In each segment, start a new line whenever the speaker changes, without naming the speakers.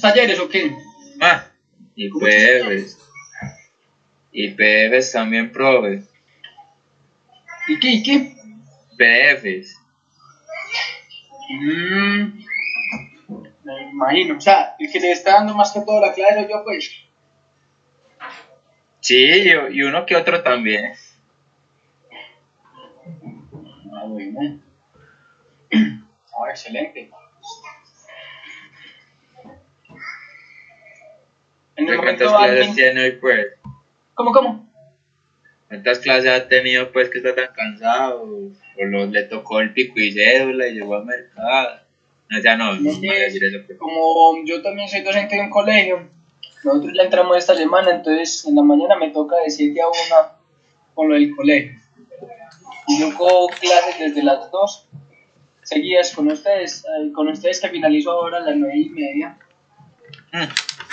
talleres o qué?
Ah, y PFs. Y PFs también, profe.
¿Y qué?
PFs.
Me imagino. O sea, el que le está dando más que todo la clase soy yo, pues.
Sí, y uno que otro también.
Ah, bueno. Ah, excelente. En el
¿Cuántas
momento
clases
alguien...
tiene hoy, pues?
¿Cómo?
¿Cuántas clases ha tenido, pues, que está tan cansado? ¿O le tocó el pico y cédula y llegó al mercado? No, ya no voy a decir eso. Pues.
Como yo también soy docente de un colegio, nosotros ya entramos esta semana, entonces en la mañana me toca de 7 a 1 con lo del colegio. Y luego clases desde las 2 seguidas con ustedes que finalizo ahora a las 9:30.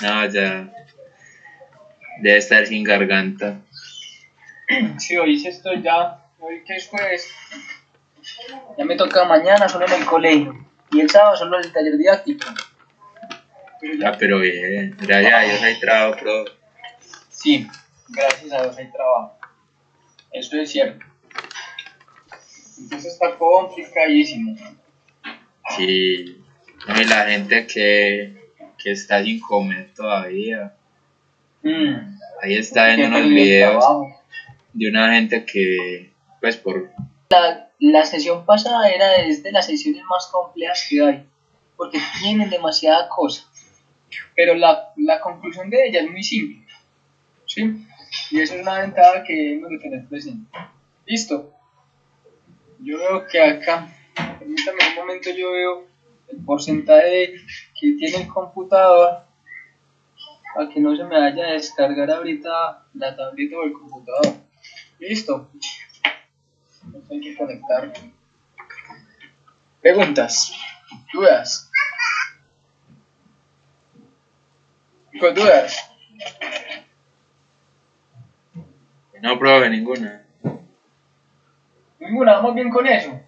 No, ya debe estar sin garganta.
Sí, hoy sí estoy ya, hoy que es jueves, ya me toca mañana solo en el colegio y el sábado solo en el taller didáctico.
Pero bien, gracias a Dios hay trabajo, pro.
Sí, gracias a Dios hay trabajo, eso es cierto. Entonces está complicadísimo.
Sí, no, y la gente que está sin comer todavía. Ahí está viendo unos videos de una gente que, pues por...
La sesión pasada era desde las sesiones más complejas que hay, porque tienen demasiada cosa, pero la conclusión de ella es muy simple, ¿sí? Y eso es una ventaja que debemos de tener presente. Listo. Yo veo que acá, permítame un momento, yo veo el porcentaje que tiene el computador para que no se me vaya a descargar ahorita la tableta o el computador. Listo. Entonces hay que conectar. Preguntas, dudas. ¿Con dudas?
No, profe, ninguna.
Ninguna, vamos bien con eso.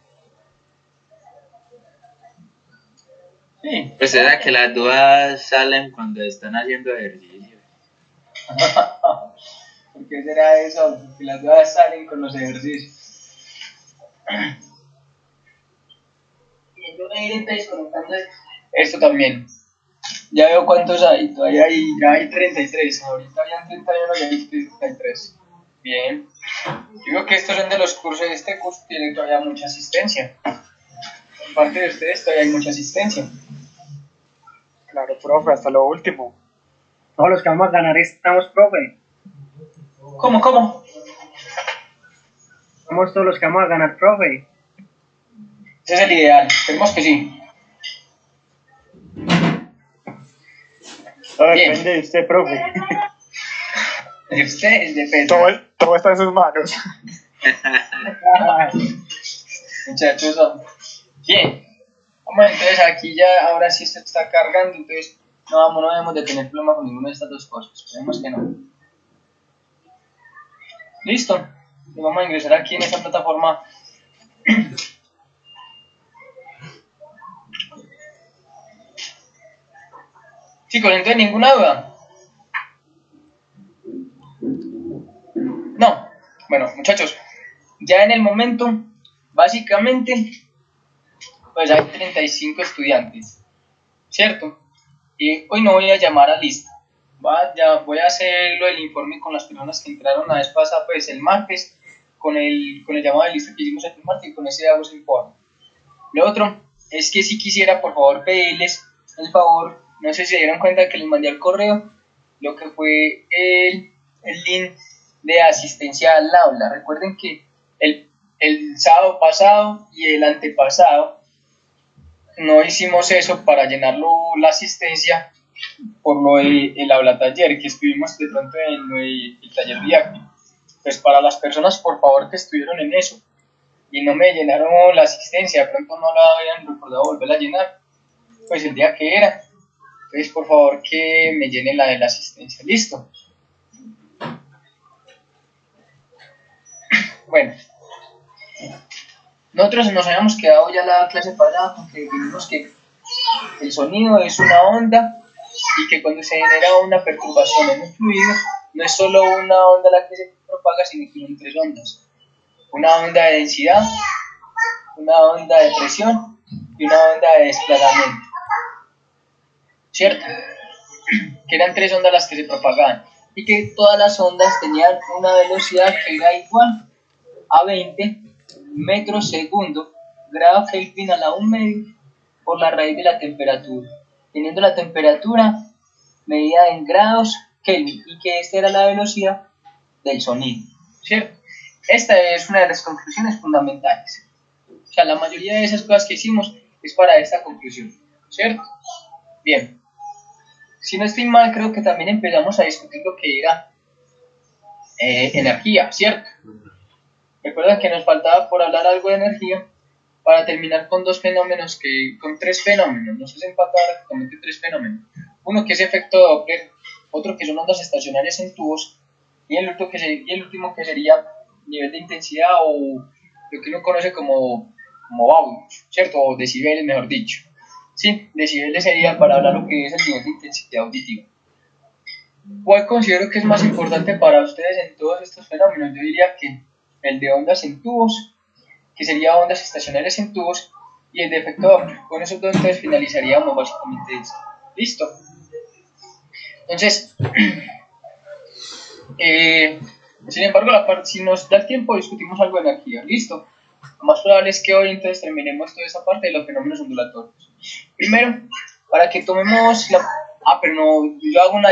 Sí.
Pues era que las dudas salen cuando están haciendo ejercicio.
¿Por qué será eso? Porque las dudas salen con los ejercicios. Bien, yo voy a ir entonces colocando esto también. Ya veo cuántos hay, todavía ya hay 33, ahorita habían 31 y hay 33. Bien. Digo que estos son de los cursos, este curso tiene todavía mucha asistencia. Por parte de ustedes todavía hay mucha asistencia.
Claro, profe, hasta lo último. Todos los que vamos a ganar estamos, profe.
¿Cómo?
Somos todos los que vamos a ganar, profe.
Ese es el ideal, esperemos que sí.
Todo depende de usted, profe.
De ustedes depende.
Todo está en sus manos.
Muchachos, bien. Vamos, entonces aquí ya, ahora sí se está cargando, entonces no debemos de tener problema con ninguna de estas dos cosas. Esperemos que no. Listo. Y vamos a ingresar aquí en esta plataforma. Chicos, entonces ninguna duda. No. Bueno, muchachos, ya en el momento, básicamente, pues hay 35 estudiantes, ¿cierto? Y hoy no voy a llamar a lista. Ya voy a hacer el informe con las personas que entraron la vez pasada, pues el martes, con el llamado de lista que hicimos el martes, y con ese hago ese informe. Lo otro es que si quisiera, por favor, pedirles el favor, no sé si se dieron cuenta que les mandé al correo lo que fue el link de asistencia al aula. Recuerden que el sábado pasado y el antepasado no hicimos eso para llenarlo la asistencia por lo del aula taller, que estuvimos de pronto en el taller didáctico. Pues para las personas, por favor, que estuvieron en eso y no me llenaron la asistencia, de pronto no la habían recordado volver a llenar, pues el día que era. Entonces, por favor, que me llenen la de la asistencia. ¿Listo? Bueno. Nosotros nos habíamos quedado ya la clase pasada porque vimos que el sonido es una onda y que cuando se genera una perturbación en un fluido, no es solo una onda la que se propaga, sino que son tres ondas. Una onda de densidad, una onda de presión y una onda de desplazamiento. ¿Cierto? Que eran tres ondas las que se propagaban y que todas las ondas tenían una velocidad que era igual a 20 metros segundo, grado Kelvin a la 1 medio por la raíz de la temperatura, teniendo la temperatura medida en grados Kelvin y que esta era la velocidad del sonido, ¿cierto? Esta es una de las conclusiones fundamentales. O sea, la mayoría de esas cosas que hicimos es para esta conclusión, ¿cierto? Bien. Si no estoy mal, creo que también empezamos a discutir lo que era energía, ¿cierto? Recuerdan que nos faltaba por hablar algo de energía para terminar con con tres fenómenos. Nos hacen falta prácticamente tres fenómenos. Uno que es efecto Doppler, otro que son ondas estacionarias en tubos y el último que sería nivel de intensidad o lo que uno conoce como audios, ¿cierto? O decibeles, mejor dicho. Sí, decibeles sería para hablar lo que es el nivel de intensidad auditiva. ¿Cuál considero que es más importante para ustedes en todos estos fenómenos? Yo diría que el de ondas en tubos, que sería ondas estacionarias en tubos, y el de efecto Doppler. Con esos dos entonces finalizaríamos básicamente esto. ¿Listo? Entonces, sin embargo, si nos da el tiempo, discutimos algo de energía. ¿Listo? Lo más probable es que hoy entonces terminemos toda esa parte de los fenómenos ondulatorios. Primero, para que tomemos la... pero no, yo hago una...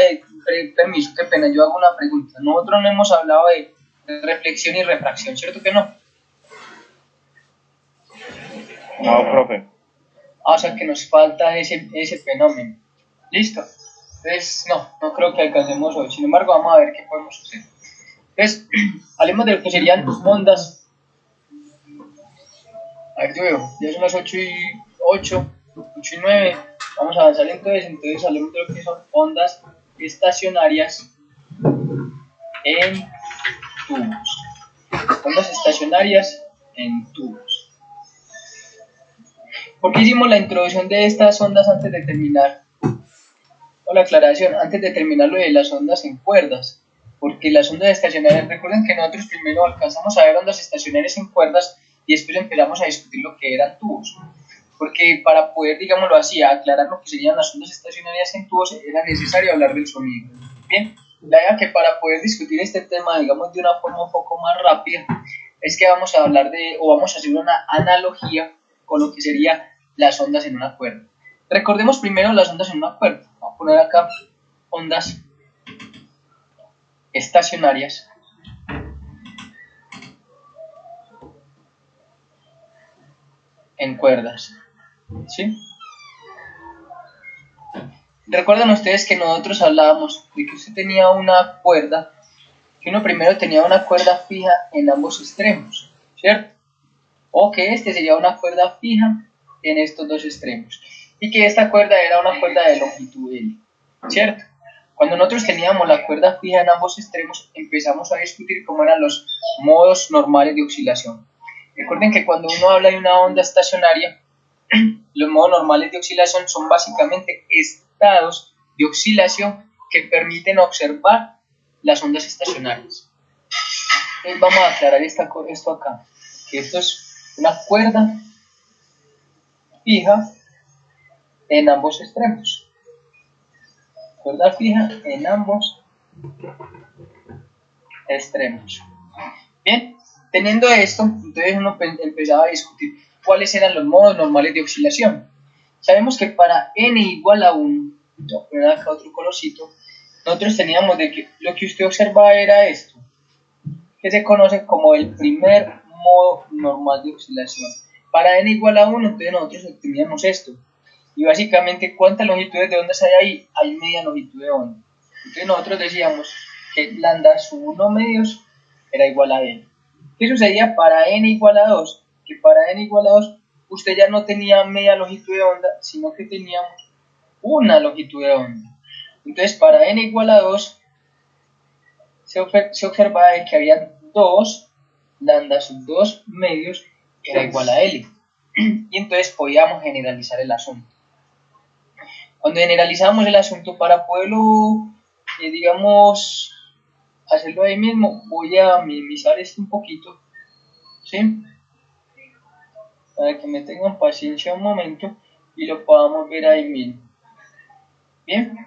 Permiso, qué pena, yo hago una pregunta. Nosotros no hemos hablado de reflexión y refracción, ¿cierto que no?
No, profe.
O sea que nos falta ese fenómeno. ¿Listo? Entonces, no creo que alcancemos hoy. Sin embargo, vamos a ver qué podemos hacer. Entonces, hablemos de lo que serían ondas. A ver, yo veo, ya son las 8 y 9. Vamos a avanzar entonces hablemos de lo que son ondas estacionarias en tubos. Ondas estacionarias en tubos. ¿Por qué hicimos la introducción de estas ondas antes de terminar? O la aclaración, antes de terminar lo de las ondas en cuerdas. Porque las ondas estacionarias, recuerden que nosotros primero alcanzamos a ver ondas estacionarias en cuerdas y después empezamos a discutir lo que eran tubos. Porque para poder, digámoslo así, aclarar lo que serían las ondas estacionarias en tubos, era necesario hablar del sonido. Bien, la idea que para poder discutir este tema, digamos, de una forma un poco más rápida, es que vamos a hablar vamos a hacer una analogía con lo que serían las ondas en una cuerda. Recordemos primero las ondas en una cuerda. Vamos a poner acá ondas estacionarias en cuerdas, ¿sí? Recuerdan ustedes que nosotros hablábamos de que usted tenía una cuerda, que uno primero tenía una cuerda fija en ambos extremos, ¿cierto? O que este sería una cuerda fija en estos dos extremos, y que esta cuerda era una cuerda de longitud L, ¿cierto? Cuando nosotros teníamos la cuerda fija en ambos extremos, empezamos a discutir cómo eran los modos normales de oscilación. Recuerden que cuando uno habla de una onda estacionaria, los modos normales de oscilación son básicamente estados de oscilación que permiten observar las ondas estacionarias. Entonces vamos a aclarar esto acá, que esto es una cuerda fija en ambos extremos. Cuerda fija en ambos extremos. Bien, teniendo esto, entonces uno empezaba a discutir cuáles eran los modos normales de oscilación. Sabemos que para n igual a 1, voy a poner acá otro colorcito, nosotros teníamos de que lo que usted observaba era esto, que se conoce como el primer modo normal de oscilación. Para n igual a 1, entonces nosotros obteníamos esto. Y básicamente, ¿cuántas longitudes de ondas hay ahí? Hay media longitud de onda. Entonces nosotros decíamos que lambda sub 1 medios era igual a n. ¿Qué sucedía para n igual a 2? Que para n igual a 2 usted ya no tenía media longitud de onda, sino que teníamos una longitud de onda. Entonces para n igual a 2 se observaba que había 2, lambda sub 2 medios era igual a L. Y entonces podíamos generalizar el asunto. Cuando generalizamos el asunto para poderlo, digamos, hacerlo ahí mismo, voy a minimizar esto un poquito, ¿sí? Para que me tengan paciencia un momento y lo podamos ver ahí mismo. Bien.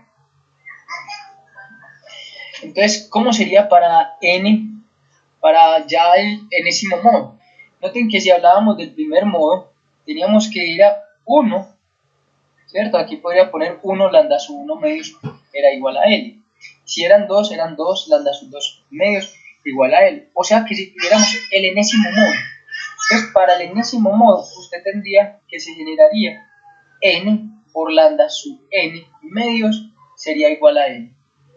Entonces, ¿cómo sería para n? Para ya el enésimo modo. Noten que si hablábamos del primer modo, teníamos que ir a 1, ¿cierto? Aquí podría poner 1 lambda sub 1 medios era igual a L. Si eran 2 lambda sub 2 medios igual a L. O sea que si tuviéramos el enésimo modo, entonces para el enésimo modo usted tendría que se generaría n por lambda sub n medios sería igual a L,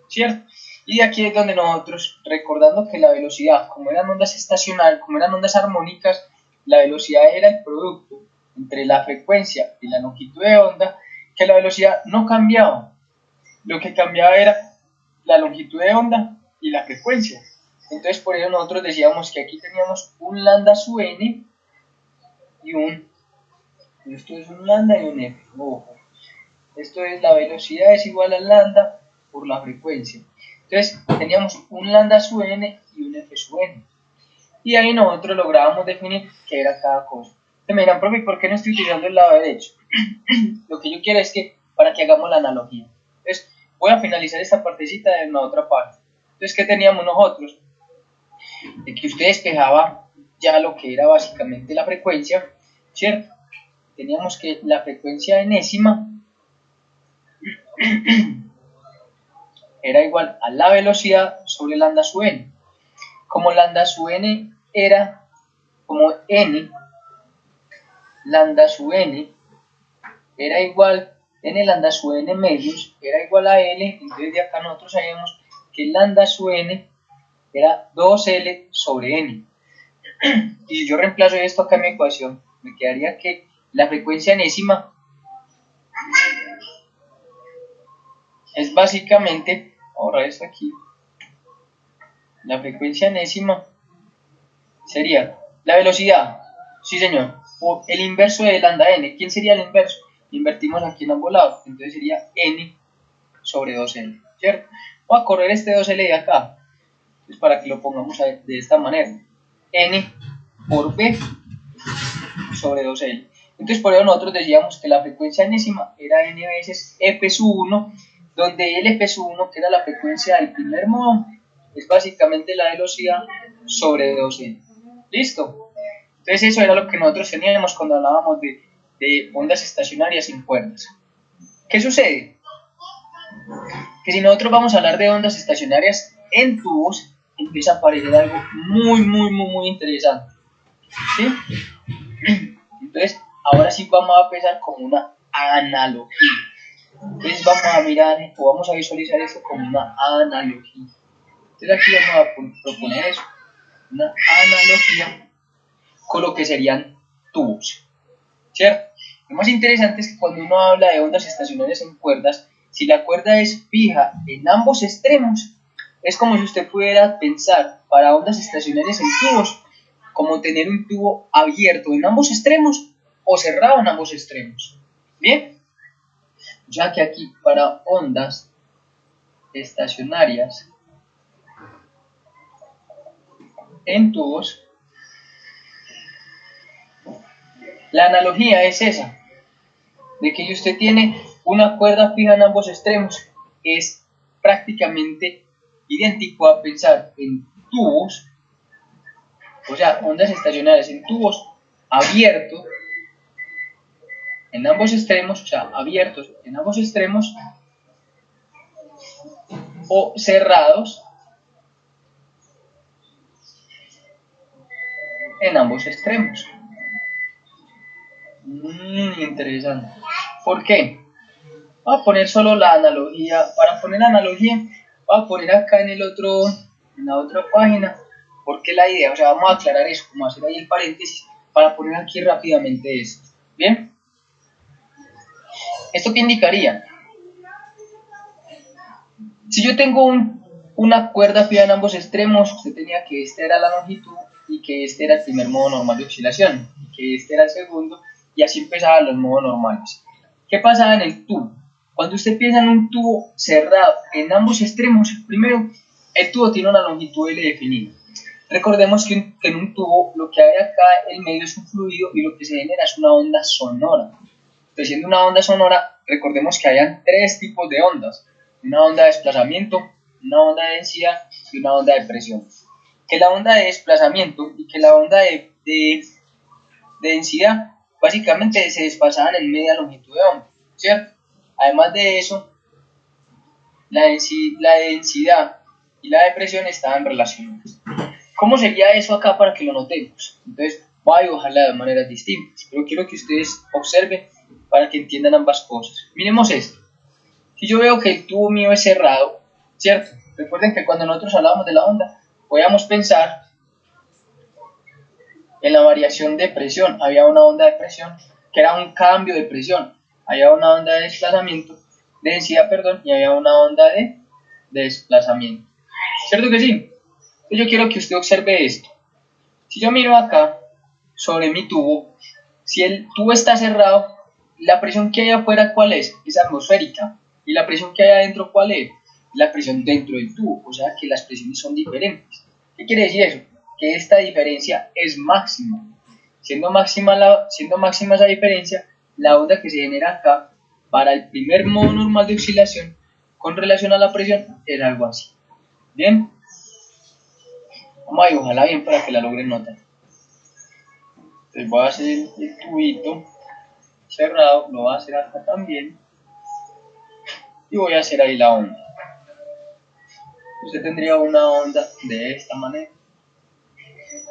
¿cierto? Y de aquí es donde nosotros, recordando que la velocidad, como eran ondas estacionarias, como eran ondas armónicas, la velocidad era el producto entre la frecuencia y la longitud de onda, que la velocidad no cambiaba. Lo que cambiaba era la longitud de onda y la frecuencia. Entonces por eso nosotros decíamos que aquí teníamos un lambda sub n y esto es un lambda y un f. Ojo. Esto es la velocidad es igual a lambda por la frecuencia. Entonces teníamos un lambda sub n y un f sub n. Y ahí nosotros lográbamos definir qué era cada cosa. Entonces me dirán, profe, ¿por qué no estoy utilizando el lado derecho? Lo que yo quiero es que, para que hagamos la analogía. Entonces voy a finalizar esta partecita de una otra parte. Entonces, ¿qué teníamos nosotros? De que usted despejaba ya lo que era básicamente la frecuencia, ¿cierto? Teníamos que la frecuencia enésima era igual a la velocidad sobre lambda sub n. Como lambda sub n era como n, lambda sub n era igual, n lambda sub n medios era igual a L, entonces de acá nosotros sabemos que lambda sub n era 2L sobre n. Y si yo reemplazo esto acá en mi ecuación, me quedaría que la frecuencia enésima es básicamente, ahora esto aquí, la frecuencia enésima sería la velocidad, sí señor, por el inverso de lambda n. ¿Quién sería el inverso? Invertimos aquí en ambos lados, entonces sería n sobre 2L, ¿cierto? Voy a correr este 2L de acá, pues para que lo pongamos de esta manera, n por b sobre 2L. Entonces por eso nosotros decíamos que la frecuencia enésima era n veces f sub 1, donde el f sub 1, que era la frecuencia del primer modo, es básicamente la velocidad sobre 2L. ¿Listo? Entonces eso era lo que nosotros teníamos cuando hablábamos de ondas estacionarias sin cuerdas. ¿Qué sucede? Que si nosotros vamos a hablar de ondas estacionarias en tubos, empieza a aparecer algo muy interesante. ¿Sí? Entonces, ahora sí vamos a empezar con una analogía. Entonces vamos a mirar o vamos a visualizar esto como una analogía. Entonces aquí vamos a proponer eso, una analogía con lo que serían tubos, ¿cierto? Lo más interesante es que cuando uno habla de ondas estacionarias en cuerdas, si la cuerda es fija en ambos extremos, es como si usted pudiera pensar para ondas estacionarias en tubos, como tener un tubo abierto en ambos extremos o cerrado en ambos extremos. ¿Bien? Ya que aquí para ondas estacionarias en tubos, la analogía es esa, de que si usted tiene una cuerda fija en ambos extremos, es prácticamente idéntico a pensar en tubos, o sea, ondas estacionarias en tubos abiertos en ambos extremos, o sea, abiertos en ambos extremos, o cerrados en ambos extremos. Interesante. ¿Por qué? Voy a poner solo la analogía. Para poner la analogía, voy a poner acá en la otra página, porque la idea, o sea, vamos a aclarar eso, como hacer ahí el paréntesis, para poner aquí rápidamente esto. ¿Bien? ¿Esto qué indicaría? Si yo tengo una cuerda fija en ambos extremos, usted tenía que esta era la longitud y que este era el primer modo normal de oscilación, y que este era el segundo, y así empezaban los modos normales. ¿Qué pasaba en el tubo? Cuando usted piensa en un tubo cerrado en ambos extremos, primero, el tubo tiene una longitud L definida. Recordemos que en un tubo lo que hay acá en medio es un fluido y lo que se genera es una onda sonora. Entonces, siendo una onda sonora, recordemos que hayan tres tipos de ondas: una onda de desplazamiento, una onda de densidad y una onda de presión. Que la onda de desplazamiento y que la onda de densidad básicamente se desplazaban en media longitud de onda, ¿cierto? Además de eso, la densidad y la de presión estaban relacionadas. ¿Cómo sería eso acá para que lo notemos? Entonces, voy a dibujarla de maneras distintas, pero quiero que ustedes observen para que entiendan ambas cosas. Miremos esto. Si yo veo que el tubo mío es cerrado, ¿cierto? Recuerden que cuando nosotros hablábamos de la onda, podíamos pensar en la variación de presión. Había una onda de presión que era un cambio de presión. Había una onda de desplazamiento, de densidad, perdón, y había una onda de desplazamiento. ¿Cierto que sí? Yo quiero que usted observe esto. Si yo miro acá sobre mi tubo, si el tubo está cerrado, la presión que hay afuera, ¿cuál es? Es atmosférica. ¿Y la presión que hay adentro, cuál es? La presión dentro del tubo. O sea que las presiones son diferentes. ¿Qué quiere decir eso? Que esta diferencia es máxima. Siendo máxima esa diferencia, la onda que se genera acá para el primer modo normal de oscilación con relación a la presión es algo así. ¿Bien? Vamos a dibujarla bien para que la logren notar. Entonces voy a hacer el tubito cerrado, lo voy a hacer acá también. Y voy a hacer ahí la onda. Usted tendría una onda de esta manera.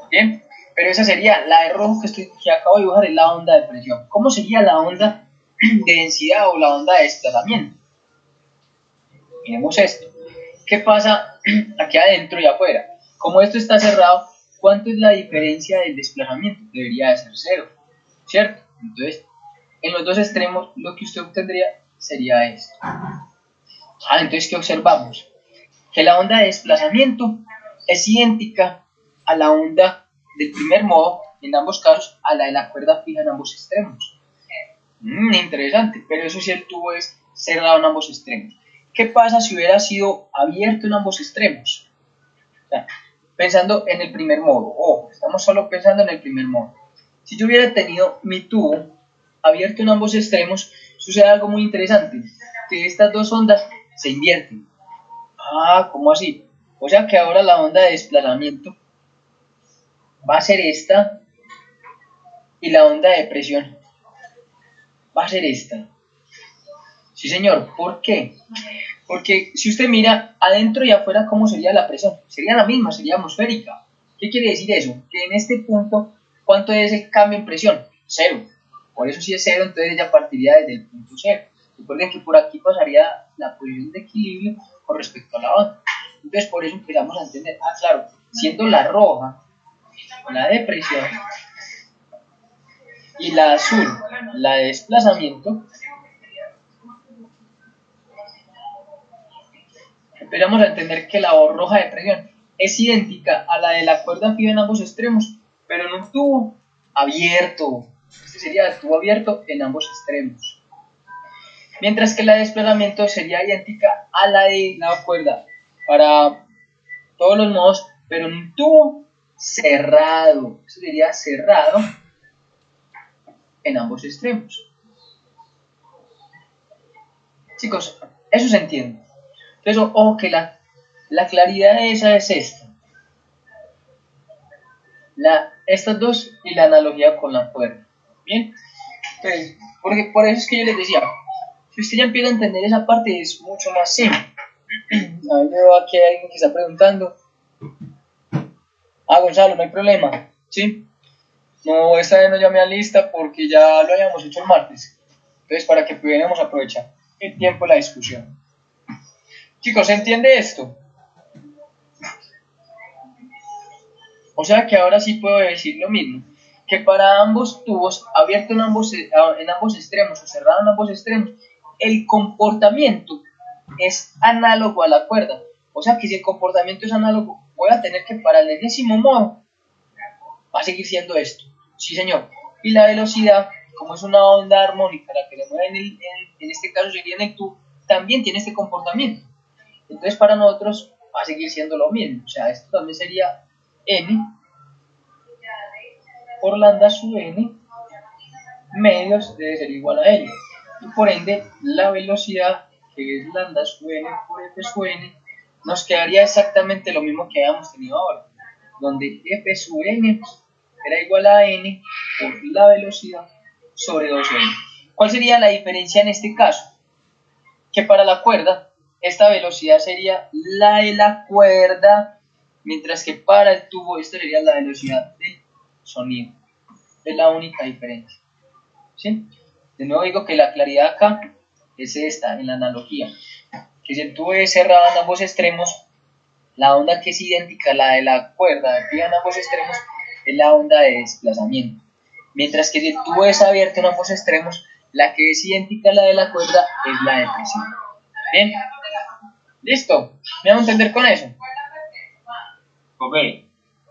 Bien, pero esa sería la de rojo que acabo de dibujar, es la onda de presión. ¿Cómo sería la onda de densidad o la onda de desplazamiento? Miremos esto. ¿Qué pasa aquí adentro y afuera? Como esto está cerrado, ¿cuánto es la diferencia del desplazamiento? Debería de ser 0, ¿cierto? Entonces, en los dos extremos lo que usted obtendría sería esto. Entonces, ¿qué observamos? Que la onda de desplazamiento es idéntica a la onda del primer modo, en ambos casos, a la de la cuerda fija en ambos extremos. Interesante, pero eso sí, el tubo es cerrado en ambos extremos. ¿Qué pasa si hubiera sido abierto en ambos extremos? O sea, pensando en el primer modo, estamos solo pensando en el primer modo. Si yo hubiera tenido mi tubo abierto en ambos extremos, sucede algo muy interesante, que estas dos ondas se invierten. ¿Cómo así? O sea que ahora la onda de desplazamiento va a ser esta y la onda de presión va a ser esta. Sí, señor. ¿Por qué? Porque si usted mira adentro y afuera, ¿cómo sería la presión? Sería la misma, sería atmosférica. ¿Qué quiere decir eso? Que en este punto, ¿cuánto es el cambio en presión? 0. Por eso si es 0, entonces ella partiría desde el punto 0. Recuerden que por aquí pasaría la posición de equilibrio con respecto a la otra. Entonces por eso empezamos a entender, claro, siendo la roja la de presión y la azul la de desplazamiento, empezamos a entender que la roja de presión es idéntica a la de la cuerda fija en ambos extremos, pero en un tubo abierto. Este sería el tubo abierto en ambos extremos. Mientras que la de desplazamiento sería idéntica a la de la cuerda para todos los modos, pero en un tubo cerrado. Esto sería cerrado en ambos extremos. Chicos, eso se entiende. Entonces, ojo que la claridad de esa es esta. Estas dos y la analogía con la cuerda. Bien, entonces, porque por eso es que yo les decía, si usted ya empieza a entender esa parte, es mucho más simple. A ver, veo aquí hay alguien que está preguntando. Gonzalo, no hay problema, ¿sí? No, esta vez no llamé a lista porque ya lo habíamos hecho el martes. Entonces, para que pudiéramos aprovechar el tiempo de la discusión. Chicos, ¿se entiende esto? O sea que ahora sí puedo decir lo mismo, que para ambos tubos, abierto en ambos extremos o cerrado en ambos extremos, el comportamiento es análogo a la cuerda. O sea que si el comportamiento es análogo, voy a tener que para el enésimo modo va a seguir siendo esto. Sí, señor. Y la velocidad como es una onda armónica la que se mueve en este caso sería en el tubo, también tiene este comportamiento. Entonces para nosotros va a seguir siendo lo mismo, o sea, esto también sería n por lambda sub n medios debe ser igual a L, y por ende la velocidad, que es lambda sub n por f sub n, nos quedaría exactamente lo mismo que habíamos tenido ahora, donde f sub n era igual a n por la velocidad sobre 2n. ¿Cuál sería la diferencia en este caso? Que para la cuerda, esta velocidad sería la de la cuerda, mientras que para el tubo esta sería la velocidad del sonido. Es la única diferencia. ¿Sí? De nuevo digo que la claridad acá es esta, en la analogía. Que si el tubo es cerrado en ambos extremos, la onda que es idéntica a la de la cuerda de pie en ambos extremos es la onda de desplazamiento. Mientras que si el tubo es abierto en ambos extremos, la que es idéntica a la de la cuerda es la de presión. ¿Bien? ¿Listo? ¿Me hago entender con eso?
Ok.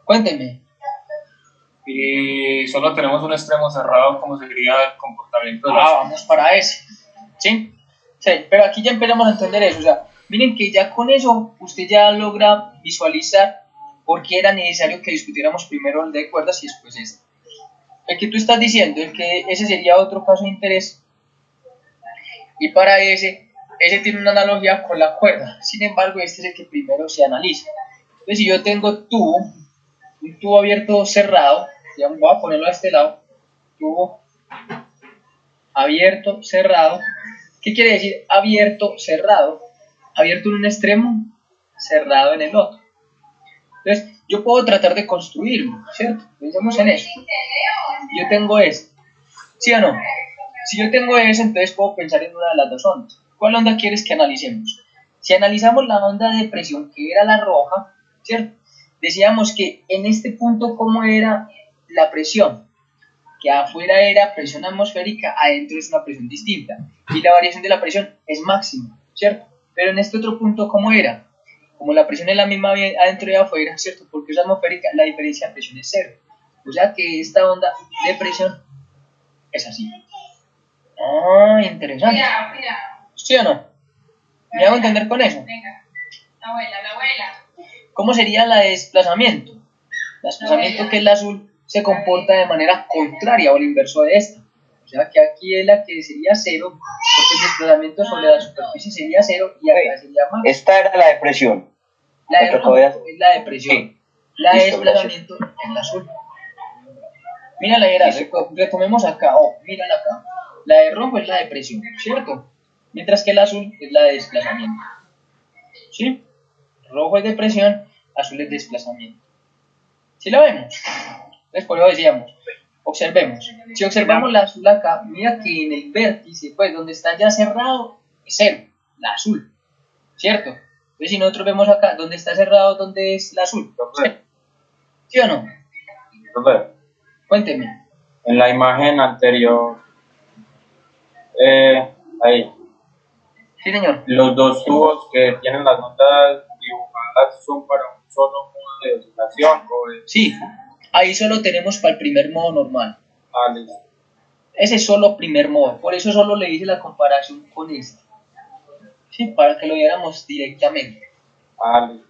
Cuéntenme.
Y solo tenemos un extremo cerrado, ¿cómo sería el comportamiento de la
vamos para ese. ¿Sí? Sí, pero aquí ya empezamos a entender eso. O sea, miren que ya con eso usted ya logra visualizar por qué era necesario que discutiéramos primero el de cuerdas y después este. El que tú estás diciendo, el que ese sería otro caso de interés, y para ese tiene una analogía con la cuerda. Sin embargo, este es el que primero se analiza. Entonces, si yo tengo un tubo abierto o cerrado, ya voy a ponerlo a este lado, tubo abierto, cerrado. ¿Qué quiere decir abierto, cerrado? Abierto en un extremo, cerrado en el otro. Entonces, yo puedo tratar de construirlo, ¿cierto? Pensemos en eso. Yo tengo esto, ¿sí o no? Si yo tengo eso, entonces puedo pensar en una de las dos ondas. ¿Cuál onda quieres que analicemos? Si analizamos la onda de presión, que era la roja, ¿cierto? Decíamos que en este punto, ¿cómo era la presión? Que afuera era presión atmosférica, adentro es una presión distinta. Y la variación de la presión es máxima, ¿cierto? Pero en este otro punto, ¿cómo era? Como la presión es la misma adentro y afuera, ¿cierto? Porque es atmosférica, la diferencia de presión es cero. O sea que esta onda de presión es así. Ah, interesante. ¿Sí o no? ¿Me hago entender con eso?
Venga, la abuela.
¿Cómo sería la de desplazamiento? El desplazamiento, que es la azul, se comporta de manera contraria o el inverso de esta. O sea que aquí es la que sería cero, porque el desplazamiento sobre la superficie sería cero y acá sería más.
Esta era la depresión.
La de rojo es la depresión.
Sí.
La de
Listo,
desplazamiento es la azul. Mírala, era, retomemos acá, mírala acá. La de rojo es la de presión, ¿cierto? Mientras que el azul es la de desplazamiento. ¿Sí? Rojo es de presión, azul es de desplazamiento. ¿Sí lo vemos? Entonces por eso decíamos, observemos. Si observamos la azul acá, mira que en el vértice, pues donde está ya cerrado, es cero, la azul. ¿Cierto? Entonces si nosotros vemos acá, donde está cerrado, ¿dónde es la azul?
Profe,
¿Sí o no?
profe,
Cuénteme.
en la imagen anterior, ahí,
Sí, señor.
los dos tubos que tienen las notas dibujadas son para un solo modo de oscilación o es...
Sí, ahí solo tenemos para el primer modo normal.
Ah, listo.
Ese es solo primer modo, por eso solo le hice la comparación con este. Sí, para que lo viéramos directamente.
Ah, listo.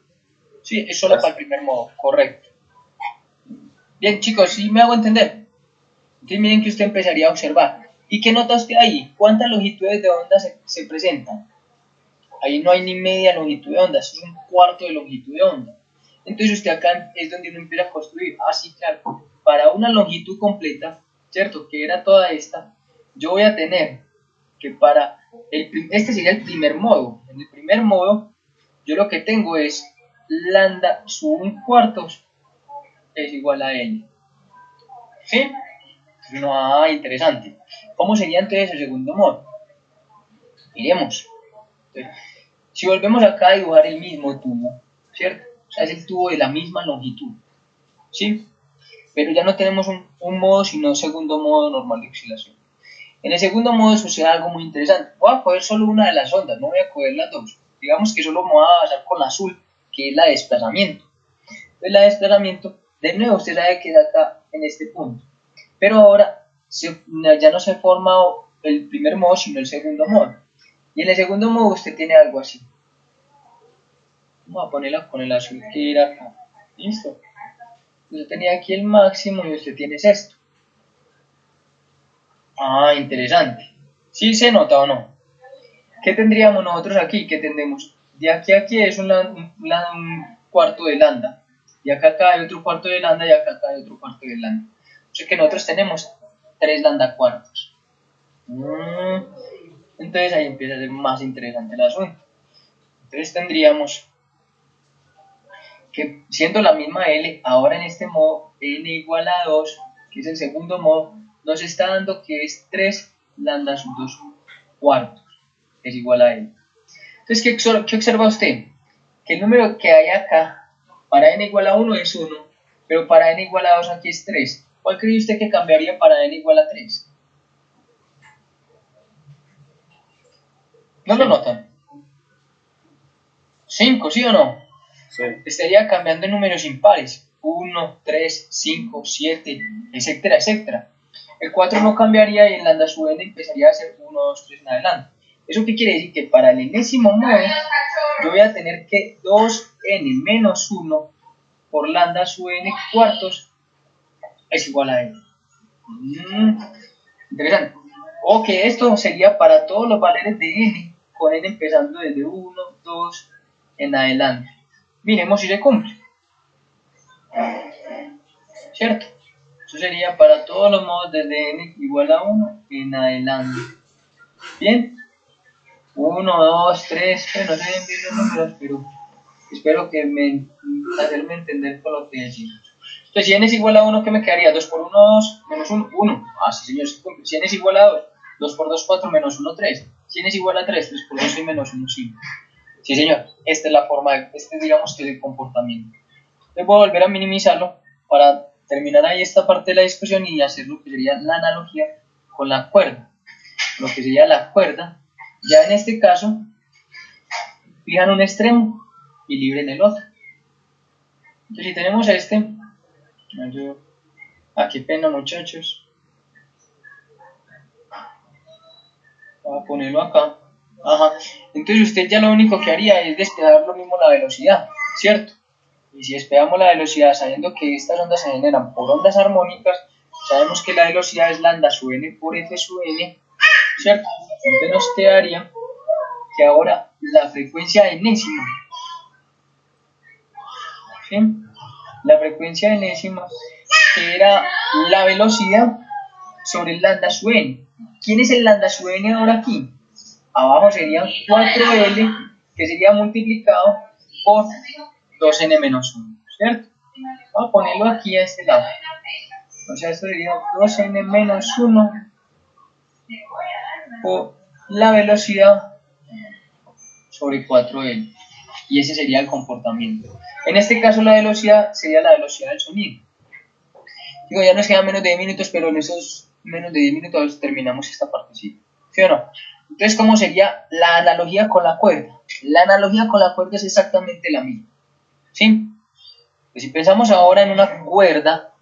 Sí, es solo para el primer modo, correcto. Bien, chicos, ¿sí me hago entender? Entonces miren que usted empezaría a observar. ¿Y qué nota usted ahí? ¿Cuántas longitudes de onda se presentan? Ahí no hay ni media longitud de onda, eso es un cuarto de longitud de onda. Entonces usted acá es donde uno empieza a construir. Ah, sí, claro. Para una longitud completa, ¿cierto? Que era toda esta, yo voy a tener que para este sería el primer modo. En el primer modo, yo lo que tengo es lambda sub un cuarto es igual a L. ¿Sí? Entonces uno, interesante. ¿Cómo sería entonces el segundo modo? Miremos. Entonces, si volvemos acá a dibujar el mismo tubo, ¿cierto? O sea, es el tubo de la misma longitud, ¿sí? Pero ya no tenemos un modo, sino un segundo modo normal de oscilación. En el segundo modo sucede algo muy interesante. Voy a coger solo una de las ondas, no voy a coger las dos. Digamos que solo me voy a basar con la azul, que es la de desplazamiento. Entonces la de desplazamiento, de nuevo usted sabe que es acá en este punto. Pero ahora ya no se forma el primer modo, sino el segundo modo. Y en el segundo modo usted tiene algo así. Vamos a ponerla con el azul que era acá. ¿Listo? Usted tenía aquí el máximo y usted tiene esto. Ah, interesante. ¿Sí se nota o no? ¿Qué tendríamos nosotros aquí? ¿Qué tendremos? De aquí a aquí es un cuarto de lambda. Y acá hay otro cuarto de lambda y acá hay otro cuarto de lambda. O sea que nosotros tenemos 3 lambda cuartos. Entonces ahí empieza a ser más interesante el asunto. Entonces tendríamos que, siendo la misma L, ahora en este modo n igual a 2, que es el segundo modo, nos está dando que es 3 lambda sub 2 cuartos, es igual a L. Entonces, ¿qué observa usted? Que el número que hay acá, para n igual a 1 es 1, pero para n igual a 2 aquí es 3. ¿Cuál cree usted que cambiaría para n igual a 3? ¿No lo notan? 5, ¿sí o no?
Sí.
Estaría cambiando en números impares. 1, 3, 5, 7, etcétera, etcétera. El 4 no cambiaría y el lambda sub n empezaría a ser 1, 2, 3 en adelante. ¿Eso qué quiere decir? Que para el enésimo modo yo voy a tener que 2n menos 1 por lambda sub n cuartos es igual a n. Interesante. O que esto sería para todos los valores de n, con n empezando desde 1, 2 en adelante. Miremos si se cumple. ¿Cierto? Eso sería para todos los modos desde n igual a 1 en adelante. Bien. 1, 2, 3, bueno, no se ven bien los números, pero espero que hacerme entender con lo que decimos. Entonces, si n es igual a 1, ¿qué me quedaría? 2 por 1, 2, menos 1, 1. Ah, sí, señor, se cumple. Si n es igual a 2, 2 por 2, 4, menos 1, 3. Si n es igual a 3, 3 por 2 y menos 1, 5. Sí, señor, esta es la forma, digamos que es el comportamiento. Entonces voy a volver a minimizarlo para terminar ahí esta parte de la discusión y hacer lo que sería la analogía con la cuerda. Lo que sería la cuerda, ya en este caso, fijan un extremo y libren el otro. Entonces si tenemos este, qué pena muchachos, voy a ponerlo acá. Ajá. Entonces usted ya lo único que haría es despejar lo mismo la velocidad, ¿cierto? Y si despejamos la velocidad sabiendo que estas ondas se generan por ondas armónicas, sabemos que la velocidad es lambda sub n por f sub n, ¿cierto? Entonces nos quedaría que ahora la frecuencia enésima, ¿sí? La frecuencia enésima era la velocidad sobre el lambda sub n. ¿Quién es el lambda sub n ahora aquí? Abajo serían 4L, que sería multiplicado por 2n menos 1, ¿cierto? Vamos a ponerlo aquí a este lado. O sea, esto sería 2n menos 1 por la velocidad sobre 4L. Y ese sería el comportamiento. En este caso la velocidad sería la velocidad del sonido. Digo, ya nos quedan menos de 10 minutos, pero en esos menos de 10 minutos terminamos esta partecita. ¿Sí o no? Entonces, ¿cómo sería la analogía con la cuerda? La analogía con la cuerda es exactamente la misma. ¿Sí? Pues si pensamos ahora en una cuerda,